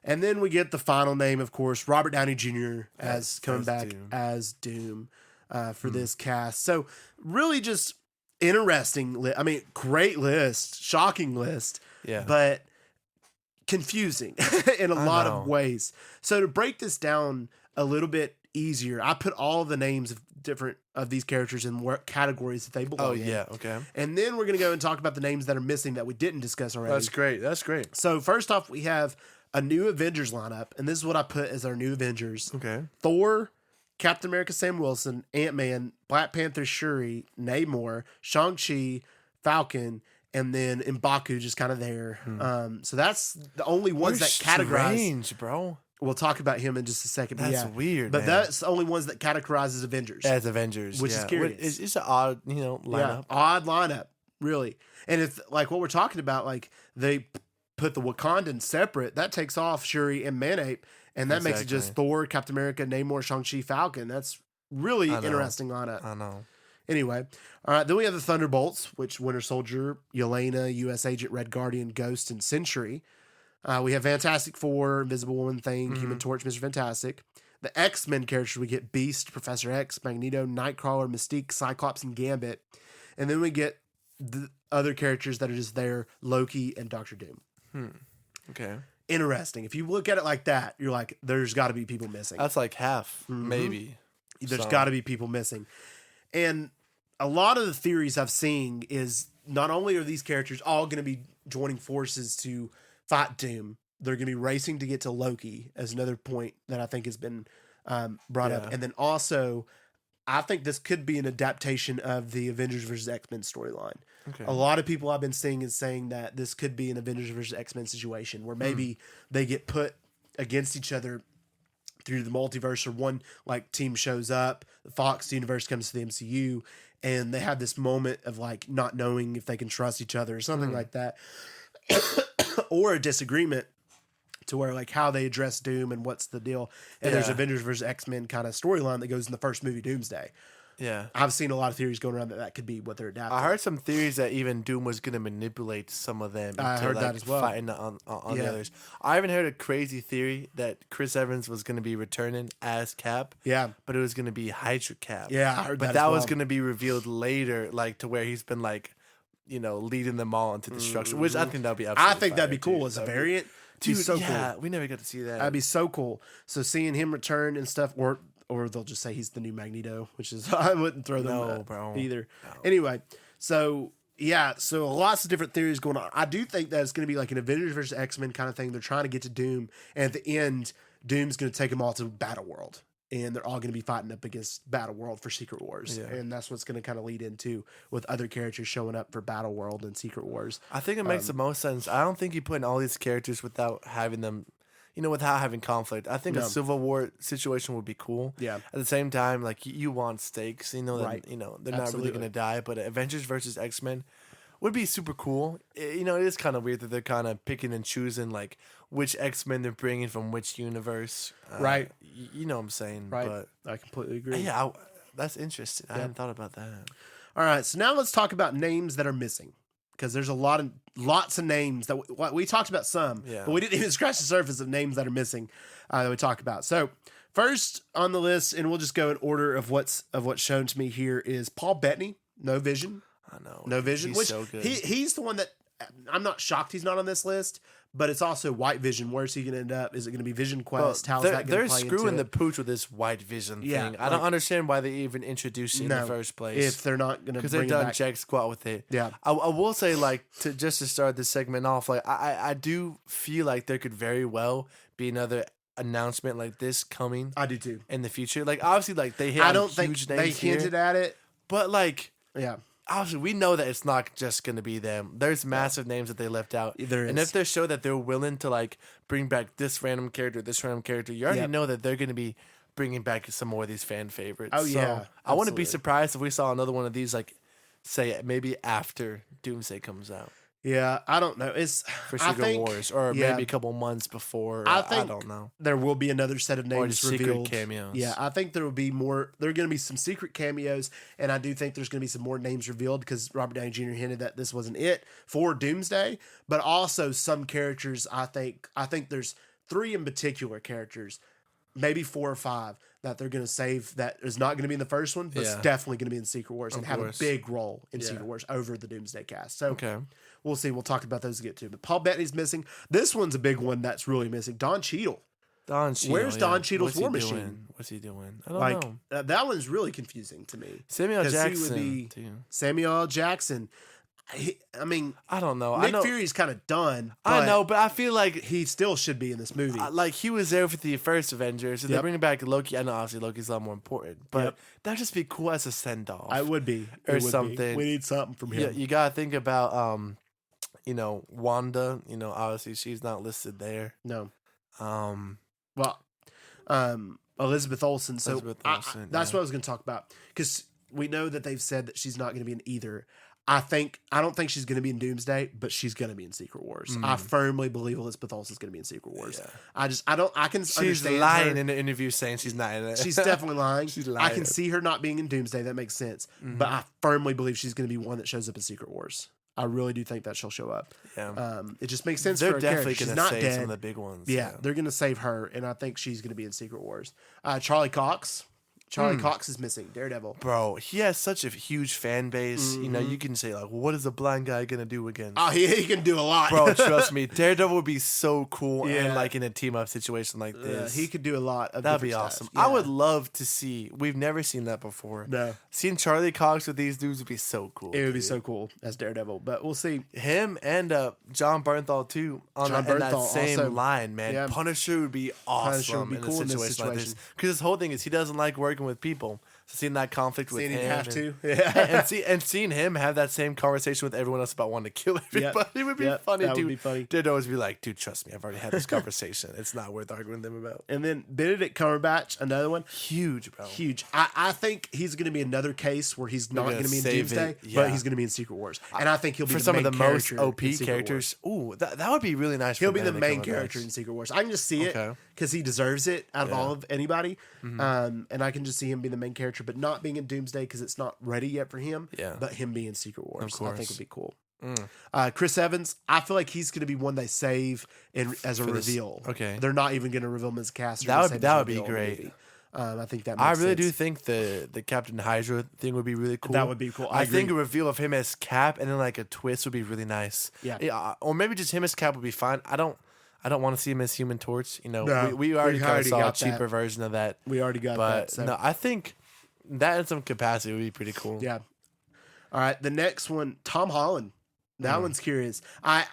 And then we get the final name, of course, Robert Downey Jr. as coming back Doom. as Doom for this cast. So really just interesting. Great list, shocking list. Yeah. But confusing in a lot of ways. So to break this down a little bit easier, I put all the names of different of these characters in what categories that they belong in. Okay. And then we're going to go and talk about the names that are missing that we didn't discuss already. That's great. So first off, we have a new Avengers lineup, and this is what I put as our new Avengers. Okay. Thor, Captain America Sam Wilson, Ant-Man, Black Panther Shuri, Namor, Shang-Chi, Falcon, and then M'Baku just kind of there. So that's the only ones that categorize. Strange, bro. We'll talk about him in just a second. That's weird, But man. that's the only ones that categorize as Avengers. As Avengers, Which is curious. It's an odd, lineup. Yeah, odd lineup, really. And if like what we're talking about, like they put the Wakandan separate, that takes off Shuri and Manape, and that makes it just Thor, Captain America, Namor, Shang-Chi, Falcon. That's really interesting lineup. I know. Anyway, all right. Then we have the Thunderbolts, which Winter Soldier, Yelena, U.S. Agent, Red Guardian, Ghost, and Sentry. We have Fantastic Four, Invisible Woman, Thing, Human Torch, Mr. Fantastic. The X-Men characters, we get Beast, Professor X, Magneto, Nightcrawler, Mystique, Cyclops, and Gambit. And then we get the other characters that are just there, Loki and Doctor Doom. Okay. Interesting. If you look at it like that, you're like, there's got to be people missing. That's like half, maybe. There's got to be people missing. And a lot of the theories I've seen is not only are these characters all going to be joining forces to fight Doom, they're going to be racing to get to Loki as another point that I think has been brought up. And then also, I think this could be an adaptation of the Avengers versus X-Men storyline. Okay. A lot of people I've been seeing is saying that this could be an Avengers versus X-Men situation where maybe they get put against each other through the multiverse, or one like team shows up, the Fox universe comes to the MCU, and they have this moment of like not knowing if they can trust each other or something like that, or a disagreement to where like how they address Doom and what's the deal. And there's Avengers versus X-Men kind of storyline that goes in the first movie, Doomsday. Yeah. I've seen a lot of theories going around that could be what they're adapting. I heard some theories that even Doom was going to manipulate some of them. I heard that as well. Fighting on the others. I even heard a crazy theory that Chris Evans was going to be returning as Cap. Yeah. But it was going to be Hydra Cap. Yeah, I heard that But as that well. was going to be revealed later, like to where he's been like, leading them all into destruction, which I think that would be absolutely I think that'd be fire, cool too. as a variant. Dude, so yeah, cool. we never got to see that. That'd be so cool. So seeing him return and stuff, or they'll just say he's the new Magneto, which is I wouldn't throw them bro. either. No. Anyway, so lots of different theories going on. I do think that it's going to be like an Avengers versus X-Men kind of thing. They're trying to get to Doom, and at the end, Doom's going to take them all to Battle World, and they're all going to be fighting up against Battle World for Secret Wars, and that's what's going to kind of lead into with other characters showing up for Battle World and Secret Wars. I think it makes the most sense. I don't think you put in all these characters without having them, without having conflict. I think a Civil War situation would be cool. Yeah. At the same time, like you want stakes, Right. they're not really Absolutely. going to die. But Avengers versus X-Men would be super cool. It is kind of weird that they're kind of picking and choosing like which X-Men they're bringing from which universe. Right. You know what I'm saying? Right. But I completely agree. yeah, that's interesting. I hadn't thought about that. All right, so now let's talk about names that are missing, because there's lots of names that we talked about some, but we didn't even scratch the surface of names that are missing that we talked about. So first on the list, and we'll just go in order of what's shown to me here, is Paul Bettany, No Vision. I know. No Vision, He's which so good. he's the one that I'm not shocked he's not on this list, but it's also White Vision. Where's he going to end up? Is it going to be Vision Quest? How's that going to play They're into screwing the it? pooch with this White Vision Yeah, thing. I don't understand why they even introduced it in the first place. If they're not going to Because bring they've it done back. Jack Squat with it. Yeah. I will say, like, to start this segment off, like, I do feel like there could very well be another announcement like this coming I do too. in the future. Like, obviously, like, they hit I on don't think huge they names hinted here, at it. but, like, Yeah. obviously, we know that it's not just going to be them. There's massive names that they left out. There And is. if they show that they're willing to, like, bring back this random character, you already Yep. know that they're going to be bringing back some more of these fan favorites. Oh, So, yeah, I wouldn't be absolutely. surprised if we saw another one of these, like, say, maybe after Doomsday comes out. Yeah, I don't know. It's for I Secret think, Wars, or yeah, maybe a couple months before. I I think don't know. there will be another set of Or names just secret revealed. cameos. Yeah, I think there will be more. There are going to be some secret cameos, and I do think there's going to be some more names revealed because Robert Downey Jr. hinted that this wasn't it for Doomsday, but also some characters. I think there's 3 in particular characters, maybe 4 or 5 that they're going to save that is not going to be in the first one, but it's definitely going to be in Secret Wars and have a big role in Secret Wars over the Doomsday cast. So we'll see. We'll talk about those to get to. But Paul Bettany's missing. This one's a big one that's really missing. Don Cheadle. Where's Don Cheadle's War Machine? What's he doing? I don't know. That one's really confusing to me. Samuel Jackson. He would be too. Samuel L. Jackson. I mean, I don't know. Nick Fury's kind of done. I know, but I feel like he still should be in this movie. Like he was there for the first Avengers, and they're bringing back Loki. I know obviously Loki's a lot more important, but that'd just be cool as a send off. I would be or something. We need something from him. Yeah, you gotta think about Wanda. Obviously she's not listed there. No. Elizabeth Olsen. So that's what I was going to talk about because we know that they've said that she's not going to be in either. I don't think she's going to be in Doomsday, but she's going to be in Secret Wars. I firmly believe Elizabeth Olsen's going to be in Secret Wars. Yeah. I can she's understand lying her. in the interview saying she's not in it. She's definitely lying. She's lying. I can see her not being in Doomsday. That makes sense. But I firmly believe she's going to be one that shows up in Secret Wars. I really do think that she'll show up. Yeah. It just makes sense They're for her definitely character. going She's to not save dead. some of the big ones. Yeah, they're going to save her, and I think she's going to be in Secret Wars. Charlie Cox. Charlie Cox is missing. Daredevil. Bro, he has such a huge fan base. You can say, like, what is a blind guy going to do against? Oh, he can do a lot. Bro, trust me. Daredevil would be so cool and, like, in a team-up situation like this. He could do a lot of That'd be different awesome. stuff. Yeah. I would love to see. We've never seen that before. No. Seeing Charlie Cox with these dudes would be so cool. It would be so cool as Daredevil, but we'll see. Him and John Bernthal, too, on that same also, line, man. yeah. Punisher would be awesome Punisher would be in cool a situation like this. Because his whole thing is he doesn't like working with people. So seeing that conflict with him. Have to. And seeing him have that same conversation with everyone else about wanting to kill everybody would be funny, that dude. would be funny. They'd always be like, dude, trust me, I've already had this conversation. It's not worth arguing with them about. And then Benedict Cumberbatch, another one. Huge, bro. Huge. I think he's going to be another case where he's not going to be in Doomsday, but he's going to be in Secret Wars. And I think he'll be for the some main of the most character OP in Secret characters. Wars. Ooh, that would be really nice. He'll for be the Benedict main Cumberbatch. character in Secret Wars. I can just see it because he deserves it out of all of anybody. And I can just see him being the main character, but not being in Doomsday because it's not ready yet for him. Yeah. But him being Secret Wars, Of course. I think would be cool. Chris Evans, I feel like he's going to be one they save as a reveal. Okay. They're not even going to reveal him as cast. That would be great. I think that makes I really sense. do think the Captain Hydra thing would be really cool. That would be cool. I think a agree. reveal of him as Cap and then like a twist would be really nice. Yeah. Or maybe just him as Cap would be fine. I don't want to see him as Human Torch. No, we already kind of saw a got that. cheaper version of that. We already got But that. So. no, I think that in some capacity would be pretty cool. Yeah. All right. The next one, Tom Holland. That one's curious.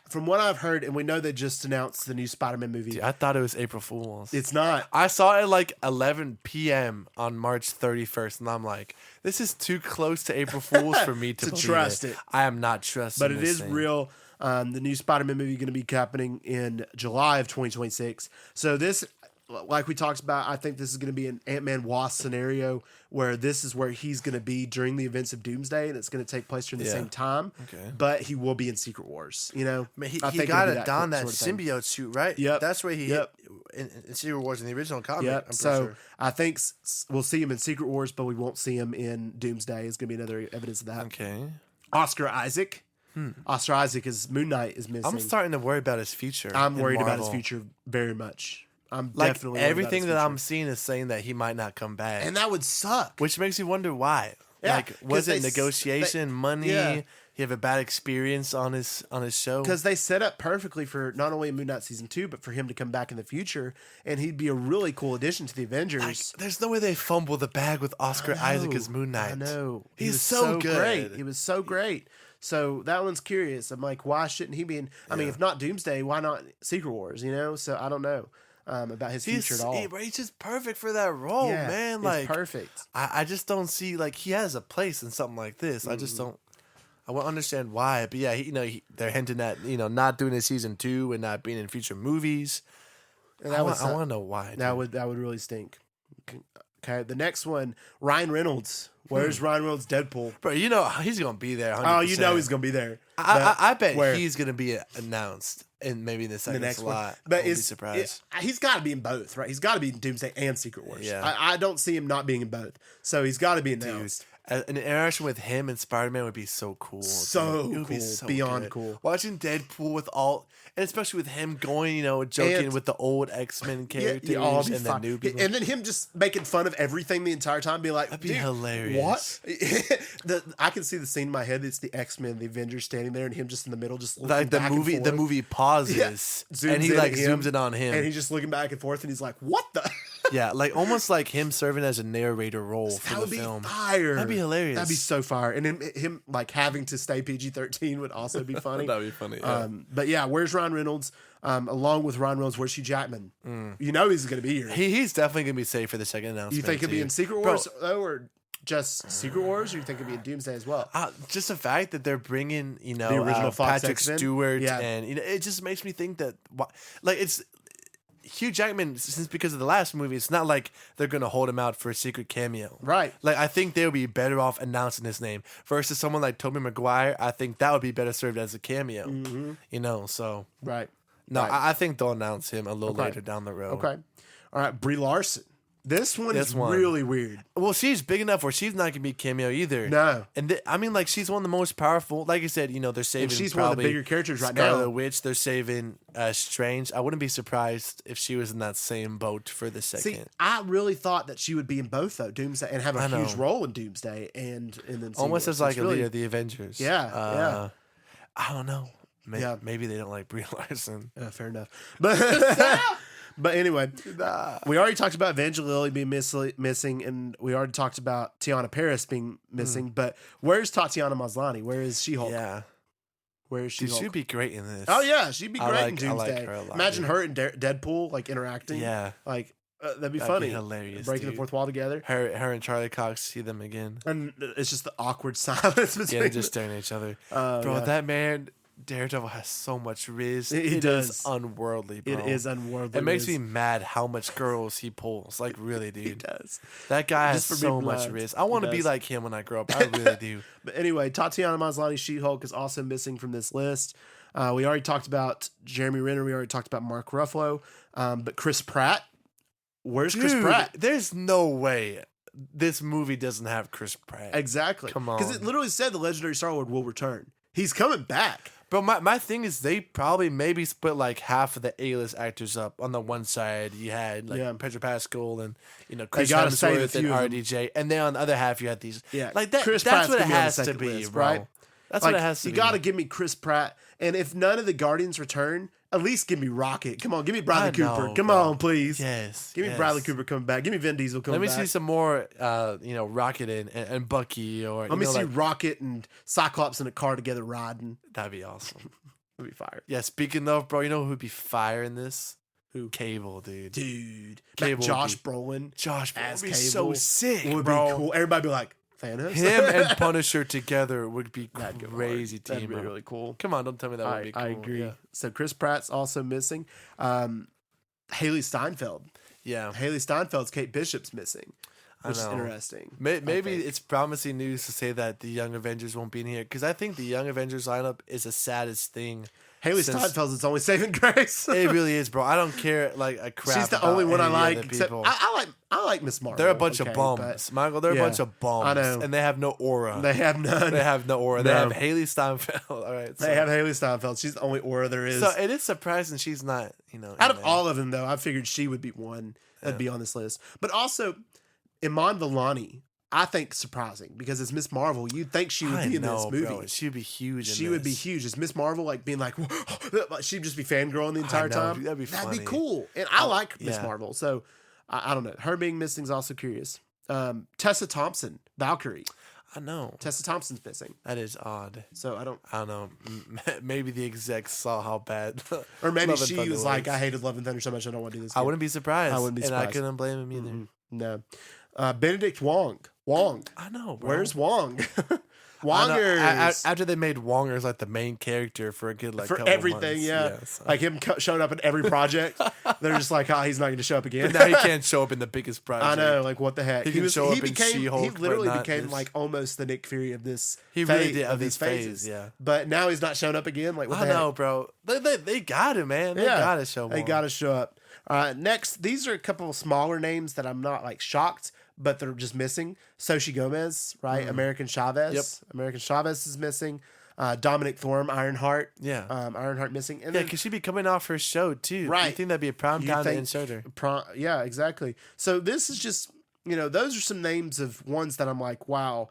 From what I've heard, and we know they just announced the new Spider-Man movie. Dude, I thought it was April Fool's. It's not. I saw it at like 11 p.m. on March 31st, and I'm like, this is too close to April Fool's for me to believe trust it. I am not trusting But it this is thing. real. The new Spider-Man movie is going to be happening in July of 2026. So this, like we talked about, I think this is going to be an Ant-Man Wasp scenario where this is where he's going to be during the events of Doomsday, and it's going to take place during the same time. Okay. But he will be in Secret Wars. You know, Man, he I think got it'll be it down that sort of thing. symbiote suit, right? Yep. That's where he Yep. hit in Secret Wars in the original comic. Yeah, I'm pretty so sure. I think we'll see him in Secret Wars, but we won't see him in Doomsday. It's going to be another evidence of that. Okay. Oscar Isaac. Oscar Isaac is Moon Knight is missing. I'm starting to worry about his future. I'm in worried about his Marvel. future very much. I'm Like definitely worried everything about his that I'm future. seeing is saying that he might not come back, and that would suck. which makes me wonder why. Yeah, like, was 'cause it they negotiation, money? yeah. He have a bad experience on his show. Because they set up perfectly for not only Moon Knight season 2, but for him to come back in the future, and he'd be a really cool addition to the Avengers. Like, there's no way they fumble the bag with Oscar Isaac as Moon Knight. I know. He He's was so good. Great. He was so great. So that one's curious. I'm like, why shouldn't he be in? I mean, if not Doomsday, why not Secret Wars? You know. So I don't know about his future at all. He's just perfect for that role, Yeah, man. it's Like perfect. I just don't see like he has a place in something like this. I just don't. I won't understand why, but yeah, they're hinting at not doing a season 2 and not being in future movies. And I that want to know why. that would really stink. Okay, the next one, Ryan Reynolds. Where's Ryan Reynolds' Deadpool? Bro, you know he's gonna be there. 100%. Oh, you know he's gonna be there. I bet where? he's gonna be announced in maybe the second next one. slot. But I won't be surprised. he's got to be in both, right? He's got to be in Doomsday and Secret Wars. Yeah. I don't see him not being in both. So he's got to be announced. An interaction with him and Spider-Man would be so cool. So dude. It would be cool. so Beyond good. cool. Watching Deadpool with all, and especially with him going, joking And- with the old X-Men characters all and be the fine. new people. And then him just making fun of everything the entire time, be like, That'd be "Dude, hilarious." What? I can see the scene in my head. It's the X-Men, the Avengers standing there, and him just in the middle, just looking Like the back and movie, the forth. movie pauses, Zooms and he in like at him, zooms in on him, and he's just looking back and forth, and he's like, "What the?" yeah, like almost like him serving as a narrator role for That the would be film. fire. That'd be hilarious. That'd be so fire. And then him like having to stay PG-13 would also be funny. That'd be funny. Yeah. But yeah, where's Ryan Reynolds? Along with Ryan Reynolds, where's Hugh Jackman? You know he's going to be here. He's definitely gonna be safe for the second announcement. You think he'll be too. in Secret Bro, Wars though, or just Secret Wars, or you think he'll be in Doomsday as well? just the fact that they're bringing, The original Fox Patrick X-Men? Stewart, Yeah. and it just makes me think that, like, it's Hugh Jackman. Since because of the last movie, it's not like they're gonna hold him out for a secret cameo, Right. Like, I think they would be better off announcing his name versus someone like Tobey Maguire. I think that would be better served as a cameo, So Right. no, Right. I think they'll announce him a little Okay. later down the road. Okay. All right. Brie Larson. This one This is one. really weird. Well, she's big enough where she's not gonna be cameo either. No. And I mean, like, she's one of the most powerful. Like you said, they're saving. And she's one of the probably bigger characters right Scarlet now. Witch. They're saving Strange. I wouldn't be surprised if she was in that same boat for the second. See, I really thought that she would be in both though, Doomsday, and have a I know. huge role in Doomsday, and then Secret Almost Wars. as like It's a really- leader of the Avengers. Yeah. I don't know. Yeah. Maybe they don't like Brie Larson. Fair enough. But anyway, we already talked about Evangeline Lilly being missing, and we already talked about Tiana Paris being missing. But where's Tatiana Maslany? Where is She-Hulk? Yeah. Where is Dude, She-Hulk? she'd be great in this. Oh yeah, she'd be great in I like Doomsday. her a lot, Imagine dude. her and Deadpool like interacting. Yeah. Like that'd be That'd funny. be hilarious, Breaking the dude. fourth wall together, Her and Charlie Cox see them again. and it's just the awkward silence between. Yeah, they're just staring at each other. Bro, yeah. that man, Daredevil, has so much riz. He It does. is unworldly, bro. It is unworldly. It makes Riz. me mad how much girls he pulls. Like, really, dude. He does. That guy has Just for being so much blind. riz. I want to He be does. like him when I grow up. I really do. But anyway, Tatiana Maslany, She-Hulk, is also missing from this list. We already talked about Jeremy Renner. We already talked about Mark Ruffalo. But Chris Pratt, where's Chris Dude, Pratt? there's no way this movie doesn't have Chris Pratt. Exactly. Come on. Because it literally said the legendary Star-Lord will return. He's coming back. Bro, my thing is they probably maybe split like half of the A-list actors up. On the one side, you had like Yeah. Pedro Pascal and Chris gotta save a Hemsworth and few of them. RDJ, and then on the other half you had these. Yeah, like that. Chris that's Pratt's what it gonna be on the has to second be, list, bro. right? That's Like, what it has to you be. got to give me Chris Pratt. And if none of the Guardians return, at least give me Rocket. Come on, give me Bradley I Cooper. know, Come bro. on, please. Yes. Give me yes. Bradley Cooper coming back. Give me Vin Diesel coming Let me back. see some more, Rocket and Bucky, or Let me see like, Rocket and Cyclops in a car together riding. that'd be awesome. That'd be fire. Yeah. Speaking of, bro, you know who would be fire in this? Who? Cable, dude. Dude. Cable Josh would be- Brolin Josh as would be Cable so sick, would bro. be cool. Everybody be like, Thanos? Him and Punisher together would be That'd go hard. crazy team. That'd be bro. really cool. Come on, don't tell me that would be cool. I agree. Yeah. So Chris Pratt's also missing. Haley Steinfeld. Yeah. Haley Steinfeld's Kate Bishop's missing, I which is know. interesting. Maybe think. it's promising news to say that the Young Avengers won't be in here, because I think the Young Avengers lineup is the saddest thing. Haley since- Steinfeld's its only saving grace. It really is, bro. I don't care like a crap. She's the about only one I any of like. the Except people. I like Miss Marvel. They're a bunch okay, of but bums, Michael. They're yeah, a bunch of bums. I know. And they have no aura. They have none. They have no aura. They No. have Haley Steinfeld. All right. So, They have Haley Steinfeld. She's the only aura there is. so it is surprising she's not. Out in of there. all of them, though, I figured she would be one that'd be on this list. But also, Iman Vellani, I think surprising because as Miss Marvel, you'd think she would I be in know, this movie. bro. She'd be huge. She in would be this. huge. As Miss Marvel, like being like, she'd just be fangirling the entire know, time. dude, that'd be funny. cool. And I like Miss yeah. Marvel, so I don't know. Her being missing is also curious. Tessa Thompson, Valkyrie. I know. Tessa Thompson's missing, That is odd. so I don't. I don't know. Maybe the execs saw how bad. Or maybe Love and she Thunder was like, I hated Love and Thunder so much, I don't want to do this. I again." wouldn't be surprised. I wouldn't be And surprised. I couldn't blame him either. No. Benedict Wong. Wong. I know, bro. Where's Wong? Wongers. After they made Wongers like the main character for a good like for couple everything, months. so. Like him showing up in every project. They're just like, oh, he's not going to show up again. But now he can't show up in the biggest project. I know, like what the heck? He literally became like almost the Nick Fury of this. He really did of these phases. Yeah, but now he's not showing up again. Like what the I know, bro. They got him, man. They got to show. They got to show up. Next, these are a couple of smaller names that I'm not like shocked, but they're just missing. Xochitl Gomez, right? American Chavez. Yep. American Chavez is missing. Dominic Thorne, Ironheart. Yeah. Ironheart missing. And yeah, because she'd be coming off her show, too. Right. You think that'd be a prime time to insert her? Yeah, exactly. So this is just, those are some names of ones that I'm like, wow,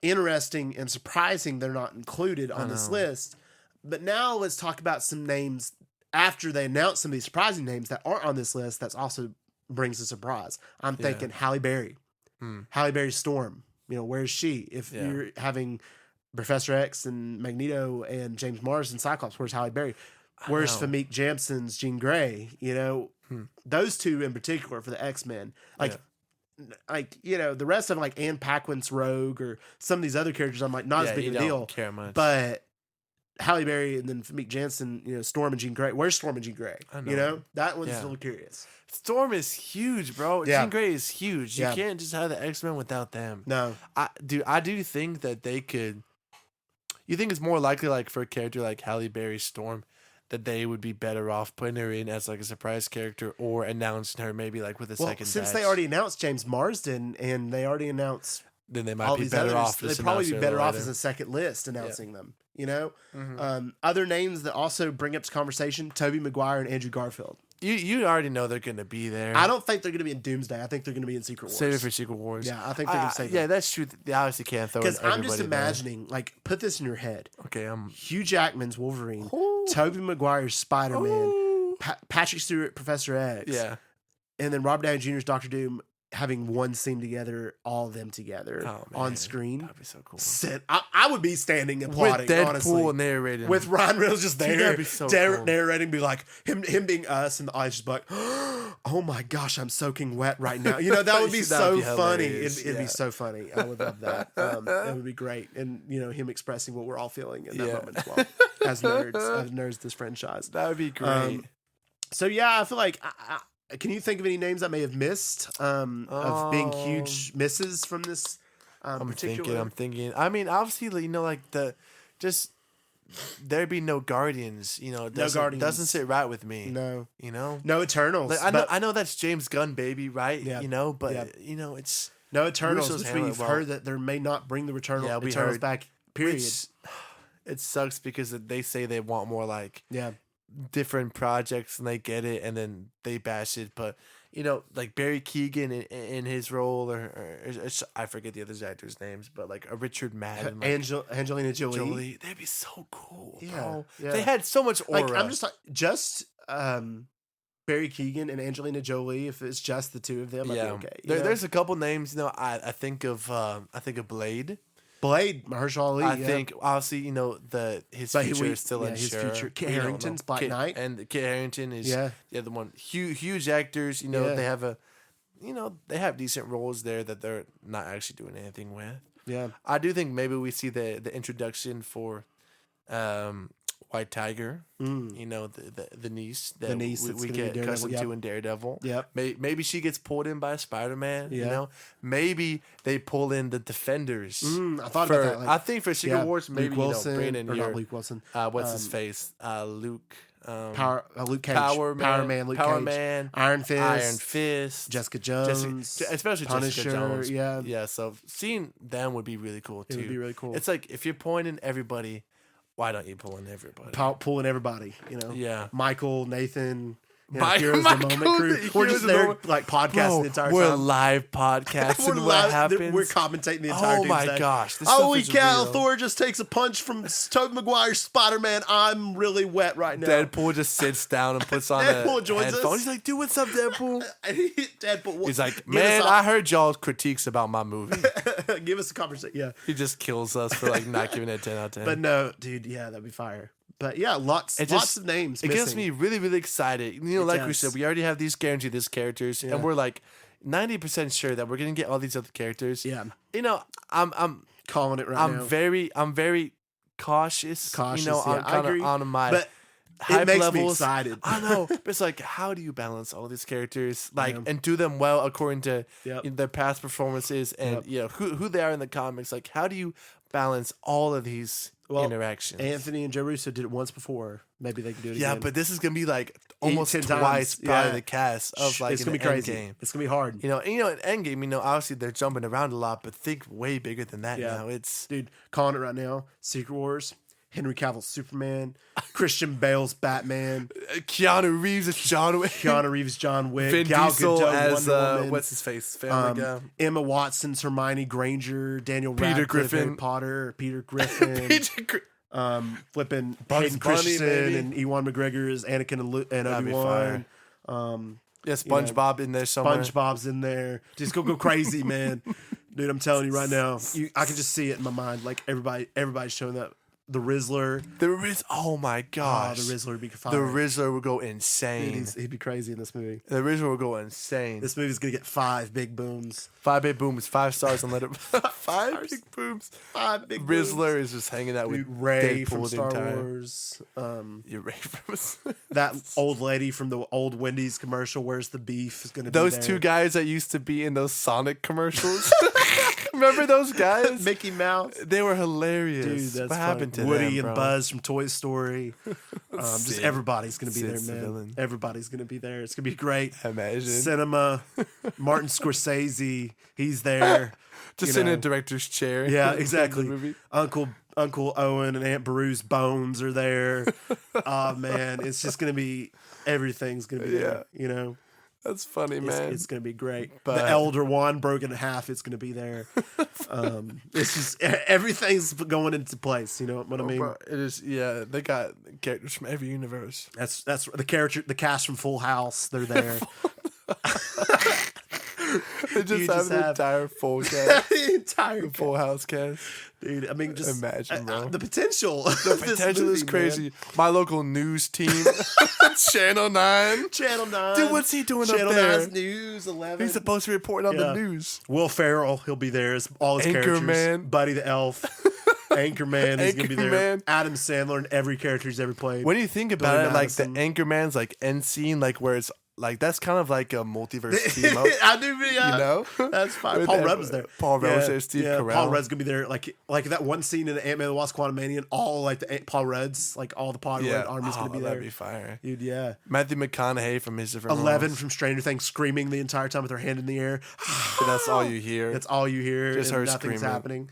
interesting and surprising they're not included on this list. But now let's talk about some names after they announce some of these surprising names that aren't on this list. That's also brings a surprise. I'm thinking Halle Berry. Halle Berry Storm. Where's she? If you're having Professor X and Magneto and James Marsden Cyclops, where's Halle Berry? Where's Famke Janssen's Jean Grey? Those two in particular for the X-Men. The rest of them, like Anne Paquin's Rogue or some of these other characters, I'm like, not as big a deal. Don't care much. But Halle Berry and then Famke Janssen, Storm and Jean Grey. Where's Storm and Jean Grey? I know. That one's a little curious. Storm is huge, bro. Yeah. Jean Grey is huge. You can't just have the X-Men without them. No. I do think that they could. You think it's more likely, like, for a character like Halle Berry Storm, that they would be better off putting her in as, like, a surprise character or announcing her maybe, like, with a second since batch. they already announced James Marsden and they already announced then they all might be these better others, off. they'd probably be better off as a second list announcing them. Other names that also bring up to conversation: Tobey Maguire and Andrew Garfield. You already know they're going to be there. I don't think they're going to be in Doomsday. I think they're going to be in Secret Wars. Save it for Secret Wars. Yeah, I think they're going to save it. Yeah, that's true. They obviously can't throw because I'm just everybody imagining, like, put this in your head. Okay, Hugh Jackman's Wolverine, Tobey Maguire's Spider-Man, Patrick Stewart Professor X, and then Robert Downey Jr.'s Doctor Doom having one scene together, all of them together on screen. That'd be so cool. I would be standing applauding, with Deadpool honestly. narrating. With Ryan Reynolds just there, that'd be so cool. narrating, be like, him being us, and the audience just be like, oh my gosh, I'm soaking wet right now. That would be so funny. It'd be so funny. I would love that. It would be great. And, him expressing what we're all feeling in that moment as well. As nerds of this franchise. That would be great. I feel like... can you think of any names I may have missed of being huge misses from this particular? I'm thinking. I mean, obviously, there'd be no Guardians. No Guardians doesn't sit right with me. No, no Eternals. Like, I know that's James Gunn, baby, right? Yeah. It's no Eternals, which we've well. heard that they may not bring the Eternals back. Period. It sucks because they say they want more different projects and they get it and then they bash it, but like Barry Keoghan in his role or I forget the other actors' names, but like a Richard Madden, like Angelina Jolie, they'd be so cool. Yeah, bro. yeah. They had so much aura. Like, I'm just Barry Keoghan and Angelina Jolie. If it's just the two of them, I'd be okay. There's a couple names. I think of Blade. Mahershala Ali. I think obviously his future is still unsure. His future. Kit Harington's Black Knight, and Kit Harington is the other one. Huge actors. They have they have decent roles there that they're not actually doing anything with. Yeah, I do think maybe we see the introduction for White Tiger. The niece that we get accustomed to in Daredevil. Yep. Maybe she gets pulled in by Spider-Man. Maybe they pull in the Defenders. I thought about that. I think for Secret Wars, maybe Luke Wilson, bring in not Luke Wilson. What's his face? Luke. Luke Cage. Power Man. Luke Power Cage. Man. Iron Fist. Jessica Jones. Especially Punisher, Jessica Jones. Yeah. Yeah. So seeing them would be really cool too. It would be really cool. It's like if you're pointing everybody, why don't you pull in everybody? Pulling everybody, Yeah. Michael, Nathan, Heroes of the Moment crew. We're just there like podcasting the entire time. We're live podcasting what happens. We're commentating the entire Oh my Doomsday. gosh. This Holy stuff is cow, real. Thor just takes a punch from Tobey Maguire's Spider-Man. I'm really wet right now. Deadpool just sits down and puts on Deadpool a joins headphone. us. He's like, dude, what's up, Deadpool? Deadpool. He's like, man, I heard y'all's critiques about my movie. Give us a conversation. Yeah. He just kills us for like not giving it a 10 out of 10. But no, dude, yeah, that'd be fire. But yeah, lots of names. It gets me really, really excited. Like we does. said, we already have these guaranteed this characters, and we're like 90% sure that we're gonna get all these other characters. Yeah. I'm calling it right I'm now. I'm very cautious. Cautious, You know, yeah, I'm I kind agree. of on my But hype it makes levels. me excited. I know, but it's like, how do you balance all these characters, like, Yeah. and do them well according to Yep. their past performances and Yep. you know who they are in the comics? Like, how do you balance all of these interactions? Anthony and Joe Russo did it once before. Maybe they can do it Yeah, again. but this is gonna be like almost 10 twice times. probably Yeah. the cast of like it's in gonna be the crazy. Endgame. It's gonna be hard. You know, and in Endgame, obviously they're jumping around a lot, but think way bigger than that Yeah. now. It's Dude, calling it right now. Secret Wars, Henry Cavill's Superman, Christian Bale's Batman, Keanu Reeves as John Wick, Keanu Reeves Vin Vin Gal Diesel Gadot, as Wonder Woman, what's his face, Family Guy. Emma Watson's Hermione Granger, Daniel Peter Radcliffe, Griffin. Harry Potter, Peter Griffin, flipping Bugs Hayden Bunny, Christensen maybe? and Ewan McGregor as Anakin and That'd be Obi-Wan. Yeah, SpongeBob in there somewhere. SpongeBob's in there. Just go crazy, man. Dude, I'm telling you right now, I can just see it in my mind. Like everybody's showing up. The Rizzler. Oh my gosh. The Rizzler would be fire. The Rizzler would go Dude, insane. he'd be crazy in this movie. The Rizzler would go insane. This movie's gonna get 5 big booms. 5 big booms, 5 stars on letter. 5 stars. big booms. 5 big booms. Rizzler is just hanging out with Dude, Ray Deadpool from the Star entire. Wars. Yeah, Ray from. That old lady from the old Wendy's commercial. Where's the beef? Is gonna Those be there. two guys that used to be in those Sonic commercials. Remember those guys? Mickey Mouse. They were hilarious. Dude, that's what happened to Woody them, and bro? Buzz from Toy Story. Just Sid. everybody's gonna be Sid's there, the man. villain. Everybody's gonna be there. It's gonna be great. Imagine. Cinema. Martin Scorsese. He's there. Just you in a know. director's chair. Yeah, in the exactly. movie. Uncle Owen and Aunt Beru's bones are there. Oh man, it's just gonna be everything's gonna be there. You know, That's funny, man. it's gonna be great. But- the Elder Wand broken in half. It's gonna be there. It's just everything's going into place. You know what I mean? Bro, it is. Yeah, they got characters from every universe. That's the cast from Full House. They're there. They just You have just the have- entire full cast, the entire full house cast. dude. I mean, just Imagine, bro. the potential. The potential is crazy. My local news team, Channel 9. Channel 9. Dude, what's he doing Channel up there? 9's News 11. He's supposed to be reporting on Yeah. the news. Will Ferrell, he'll be there as all his characters. Anchorman. Buddy the Elf. Anchorman is going to be there. Anchorman. Adam Sandler and every character he's ever played. When you think about Billy it, like the Madison. Anchorman's like end scene, like where it's like that's kind of like a multiverse team up. I do, yeah. You know? That's fine. With Paul that- Rudd was there. Paul Rudd was there, Steve Carell. Paul Rudd's going to be there. Like that one scene in the Ant-Man and the Wasp Quantumania, and all like the Paul Rudds, like all the Paul Rudd army's going to be there. That'd be fire. Dude, yeah. Matthew McConaughey from his different 11 roles. from Stranger Things screaming the entire time with her hand in the air. That's all you hear. That's all you hear. Just and her nothing's screaming. happening.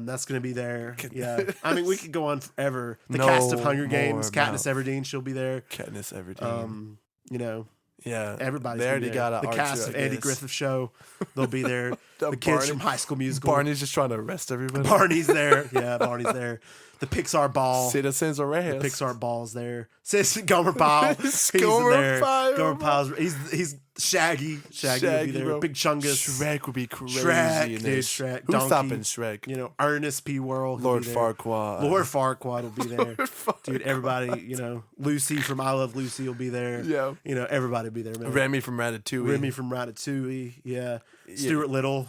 That's going to be there. Yeah. I mean, we could go on forever. The No cast of Hunger more Games, Katniss mouth. Everdeen, she'll be there. Katniss Everdeen. You know, Yeah, everybody's They gonna already be got there. a The R2, cast of I Andy guess. Griffith Show, they'll be there. The The kids Barney- from High School Musical. Barney's just trying to arrest everybody. Barney's there. Yeah, Barney's there. The Pixar Ball. Citizens Arrest. Pixar Ball's there. Gomer Pyle. He's Gomer there. Pyle. Gomer Pyle's. He's Shaggy. Shaggy will be there. bro. Big Chungus. Shrek would be crazy. Shrek, in dude, this. Shrek. Who's Donkey. stopping Shrek? You know, Ernest P. Worrell. he'll Lord be there. Farquaad. Lord Farquaad will be there. Dude, everybody, you know, Lucy from I Love Lucy will be there. Yeah. You know, everybody will be there, man. Remy from Ratatouille. Remy from Ratatouille. Yeah. Stuart Little.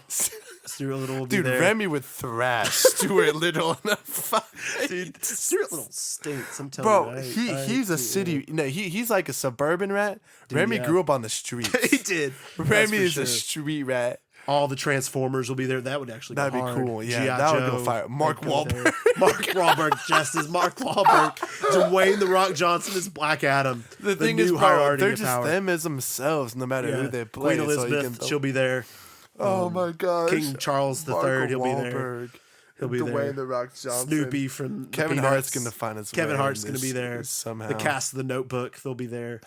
Stuart Little will be Dude, there. Remy would thrash Stuart Little in a fight. Dude, Stuart Little stinks. I'm telling Bro, you. he's a city. No, he's like a suburban rat. Remy yeah. grew up on the streets. He did. That's Remy for is sure. a street rat. All the Transformers will be there. That would actually That'd go be hard. cool. Yeah, G.I. that would go Joe, fire. Mark that'd go there. Wahlberg. Mark Wahlberg, Justice. Mark Wahlberg. Dwayne The Rock Johnson is Black Adam. The thing is, new bro, hierarchy they're of just power. them as themselves, no matter who they play. Queen so you Elizabeth, can- she'll be there. Oh my gosh. King Charles III, he'll be there. Wahlberg. He'll be Dwayne there. The Rock Johnson. Snoopy from the Kevin Peanuts. Hart's gonna find his way Kevin in Hart's gonna this be there somehow. The cast of The Notebook, they'll be there.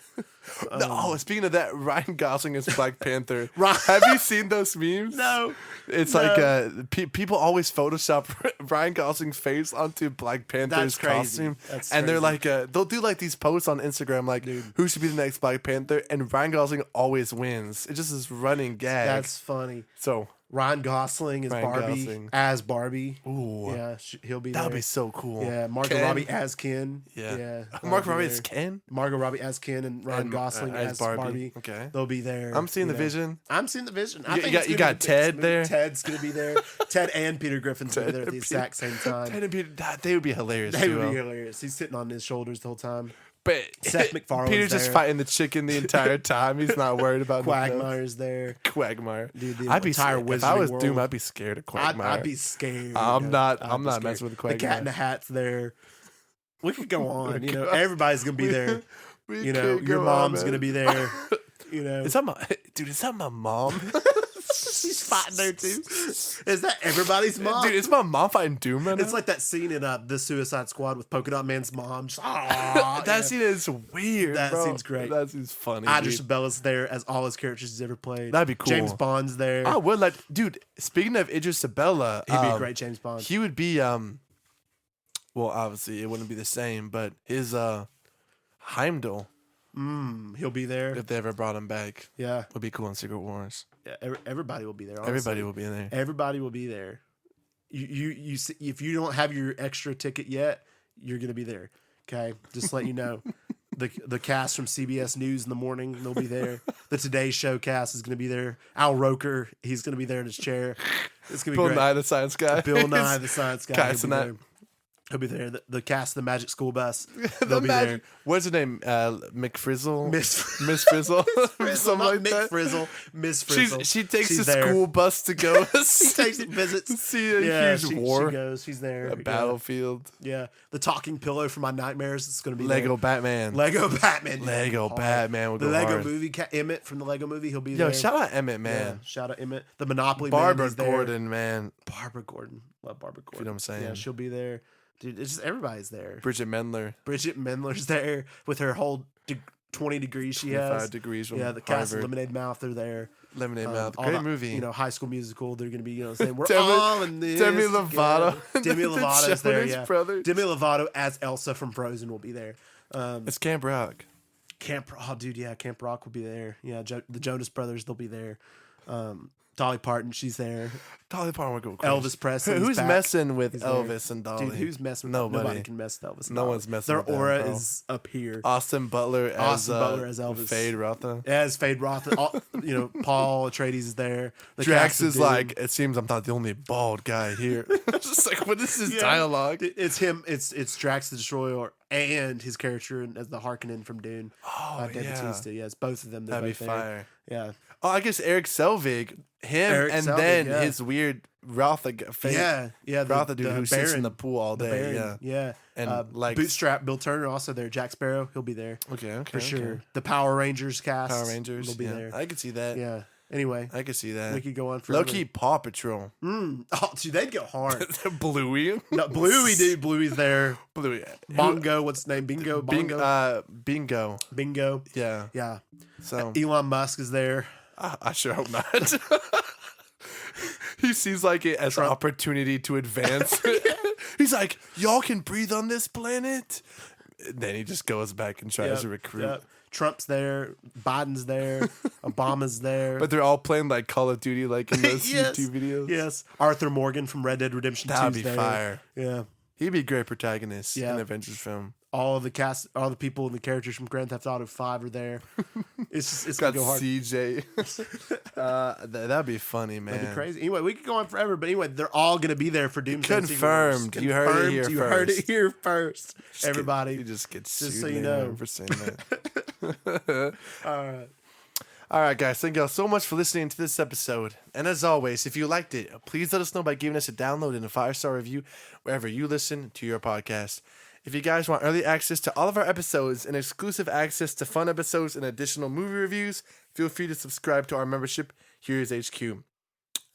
Speaking of that, Ryan Gosling is Black Panther. Ryan- Have you seen those memes? No. It's No. like people always Photoshop Ryan Gosling's face onto Black Panther's That's crazy. costume, That's and they're crazy. like, they'll do like these posts on Instagram, like who should be the next Black Panther, and Ryan Gosling always wins. It just is running gag. That's funny. So Ryan Gosling as Ryan Barbie. Gosling. As Barbie. Ooh, Yeah, he'll be that would there. be so cool. Yeah, Margot Ken. Robbie as Ken. Yeah, they'll Mark be Robbie there. is Ken. Margot Robbie as Ken and Ryan And, Gosling as Barbie. Okay, They'll be there. I'm seeing the vision. I'm seeing the vision. I You think got- it's you gonna got be the Ted biggest movie. there? Ted's gonna be there. Ted and Peter Griffin's gonna be there at the Peter- exact same time. Ted and Peter, they would be hilarious. They duo. would be hilarious. He's sitting on his shoulders the whole time. But Seth MacFarlane's Peter's just there. fighting the chicken the entire time. He's not worried about nothing else. Quagmire's there. Quagmire. Dude, the I'd be entire scared. If I Wizarding was world. Doom, I'd be scared of Quagmire. I'd be scared. I'm dude. not- I'd I'm be not scared. messing with The Quagmire. Cat in the Hat's there. We could go on. You know, everybody's gonna be there. We You know, could your go mom's on, gonna man. be there. You know, Is that my dude? Is that my mom? she's fighting there too. Is that everybody's mom? Dude, it's my mom fighting Doom right It's now? like that scene in The Suicide Squad with Polka Dot Man's mom. Just, "Aw," that you know. scene is weird. That bro. scene's great. That scene's funny. Idris dude. Elba's there as all his characters he's ever played. That'd be cool. James Bond's there. I would like, dude. Speaking of Idris Elba, He'd be a great James Bond. He would be well, obviously it wouldn't be the same, but his Heimdall, He'll be there. if they ever brought him back, Yeah, would be cool in Secret Wars. yeah. Everybody will be there. Honestly. Everybody will be in there. Everybody will be there. You see, if you don't have your extra ticket yet, you're gonna be there. Okay, just let you know. The cast from CBS News in the morning, they'll be there. The Today Show cast is gonna be there. Al Roker, he's gonna be there in his chair. It's gonna be Bill great. Nye the Science Guy. Bill Nye the Science Guy. Cast in that. He'll be there. The cast of the Magic School Bus. They'll be Magic- there. What's her name? McFrizzle. Miss Miss Frizzle. Frizzle, Something not like Mick that. Frizzle. Miss Frizzle. She takes She's the there. school bus to go She takes it visits. see a huge she war, goes. She's there. a battlefield. Yeah. The talking pillow for my nightmares. It's going to be Lego there. Batman. Lego Batman. Lego Hard. Batman would The go Lego hard. movie. Emmett from the Lego movie. He'll be Yo, there. shout out Emmett, Yeah, man. shout out Emmett. The Monopoly Man. Barbara He's there. Gordon, man. Barbara Gordon. Love Barbara Gordon. You know what I'm saying? Yeah, she'll be there. Dude, it's just everybody's there. Bridget Mendler. Bridget Mendler's there with her whole 20 degrees she has. 25 degrees from Yeah, the cast of Harvard. Lemonade Mouth, they're there. Lemonade Mouth. All Great the, movie. You know, High School Musical. They're gonna be, saying we're Demi- all in this. Demi Lovato. together." Demi The Lovato's there. Jonas Yeah. Brothers. Demi Lovato as Elsa from Frozen will be there. It's Camp Rock. Camp Rock will be there. Yeah, the Jonas Brothers, they'll be there. Dolly Parton, she's there. Dolly Parton would go crazy. Elvis Presley. Who's messing with He's there. Elvis and Dolly? Dude, who's messing with Nobody. Nobody can mess with Elvis. and No Dolly. one's messing Their with them, aura bro. is up here. Austin Butler as Austin Butler as Elvis. Fade Rotha. As Fade Roth, Paul Atreides is there. The Drax cast of is Doom. like, it seems I'm not the only bald guy here. It's just like, what is his Yeah. dialogue? It's him. It's Drax the Destroyer and his character as the Harkonnen from Dune. Oh, Dave yeah. Bautista. Yeah, it's both of them. They're That'd be both there. fire. Yeah. Oh, I guess Eric Selvig, him, Eric and Selvig, then yeah. his weird Rotha fade. Yeah. Rotha dude who sits in the pool all the day. Baron, Yeah. And like Bootstrap Bill Turner also there. Jack Sparrow, he'll be there okay, for sure. The Power Rangers cast. Power Rangers will be yeah. there. I could see that. Yeah. Anyway, I could see that. we could go on for Low key Paw Patrol. Oh, dude, they'd go hard. Bluey. No, Bluey, dude. Bluey's there. Bluey. Bongo, what's his name? Bingo. Bongo. Bingo. Bingo. Yeah. Yeah. So Elon Musk is there. I sure hope not. He sees like it as an opportunity to advance. He's like, y'all can breathe on this planet. Then he just goes back and tries to recruit. Yep. Trump's there. Biden's there. Obama's there. But they're all playing like Call of Duty, like in those Yes. YouTube videos. Yes. Arthur Morgan from Red Dead Redemption 2 That'd is be there. fire. Yeah. He'd be a great protagonist in Yeah. an Avengers film. All of the cast, all the people and the characters from Grand Theft Auto 5 are there. It's Got gonna go hard. CJ. That'd be funny, man. That'd be crazy. Anyway, we could go on forever, but anyway, they're all gonna be there for Doomsday. and Secret Wars. Confirmed. You heard it here You heard first. it here first. Everybody. You just get sued so you man, know. for saying that. All right. All right, guys. Thank y'all so much for listening to this episode. And as always, if you liked it, please let us know by giving us a download and a 5-star review wherever you listen to your podcast. If you guys want early access to all of our episodes and exclusive access to fun episodes and additional movie reviews, feel free to subscribe to our membership, Heroes HQ.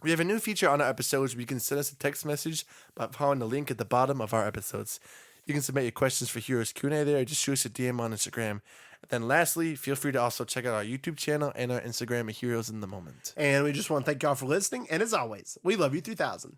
We have a new feature on our episodes where you can send us a text message by following the link at the bottom of our episodes. You can submit your questions for Heroes Q&A there or just shoot us a DM on Instagram. And then lastly, feel free to also check out our YouTube channel and our Instagram at Heroes in the Moment. And we just want to thank y'all for listening. And as always, we love you 3000.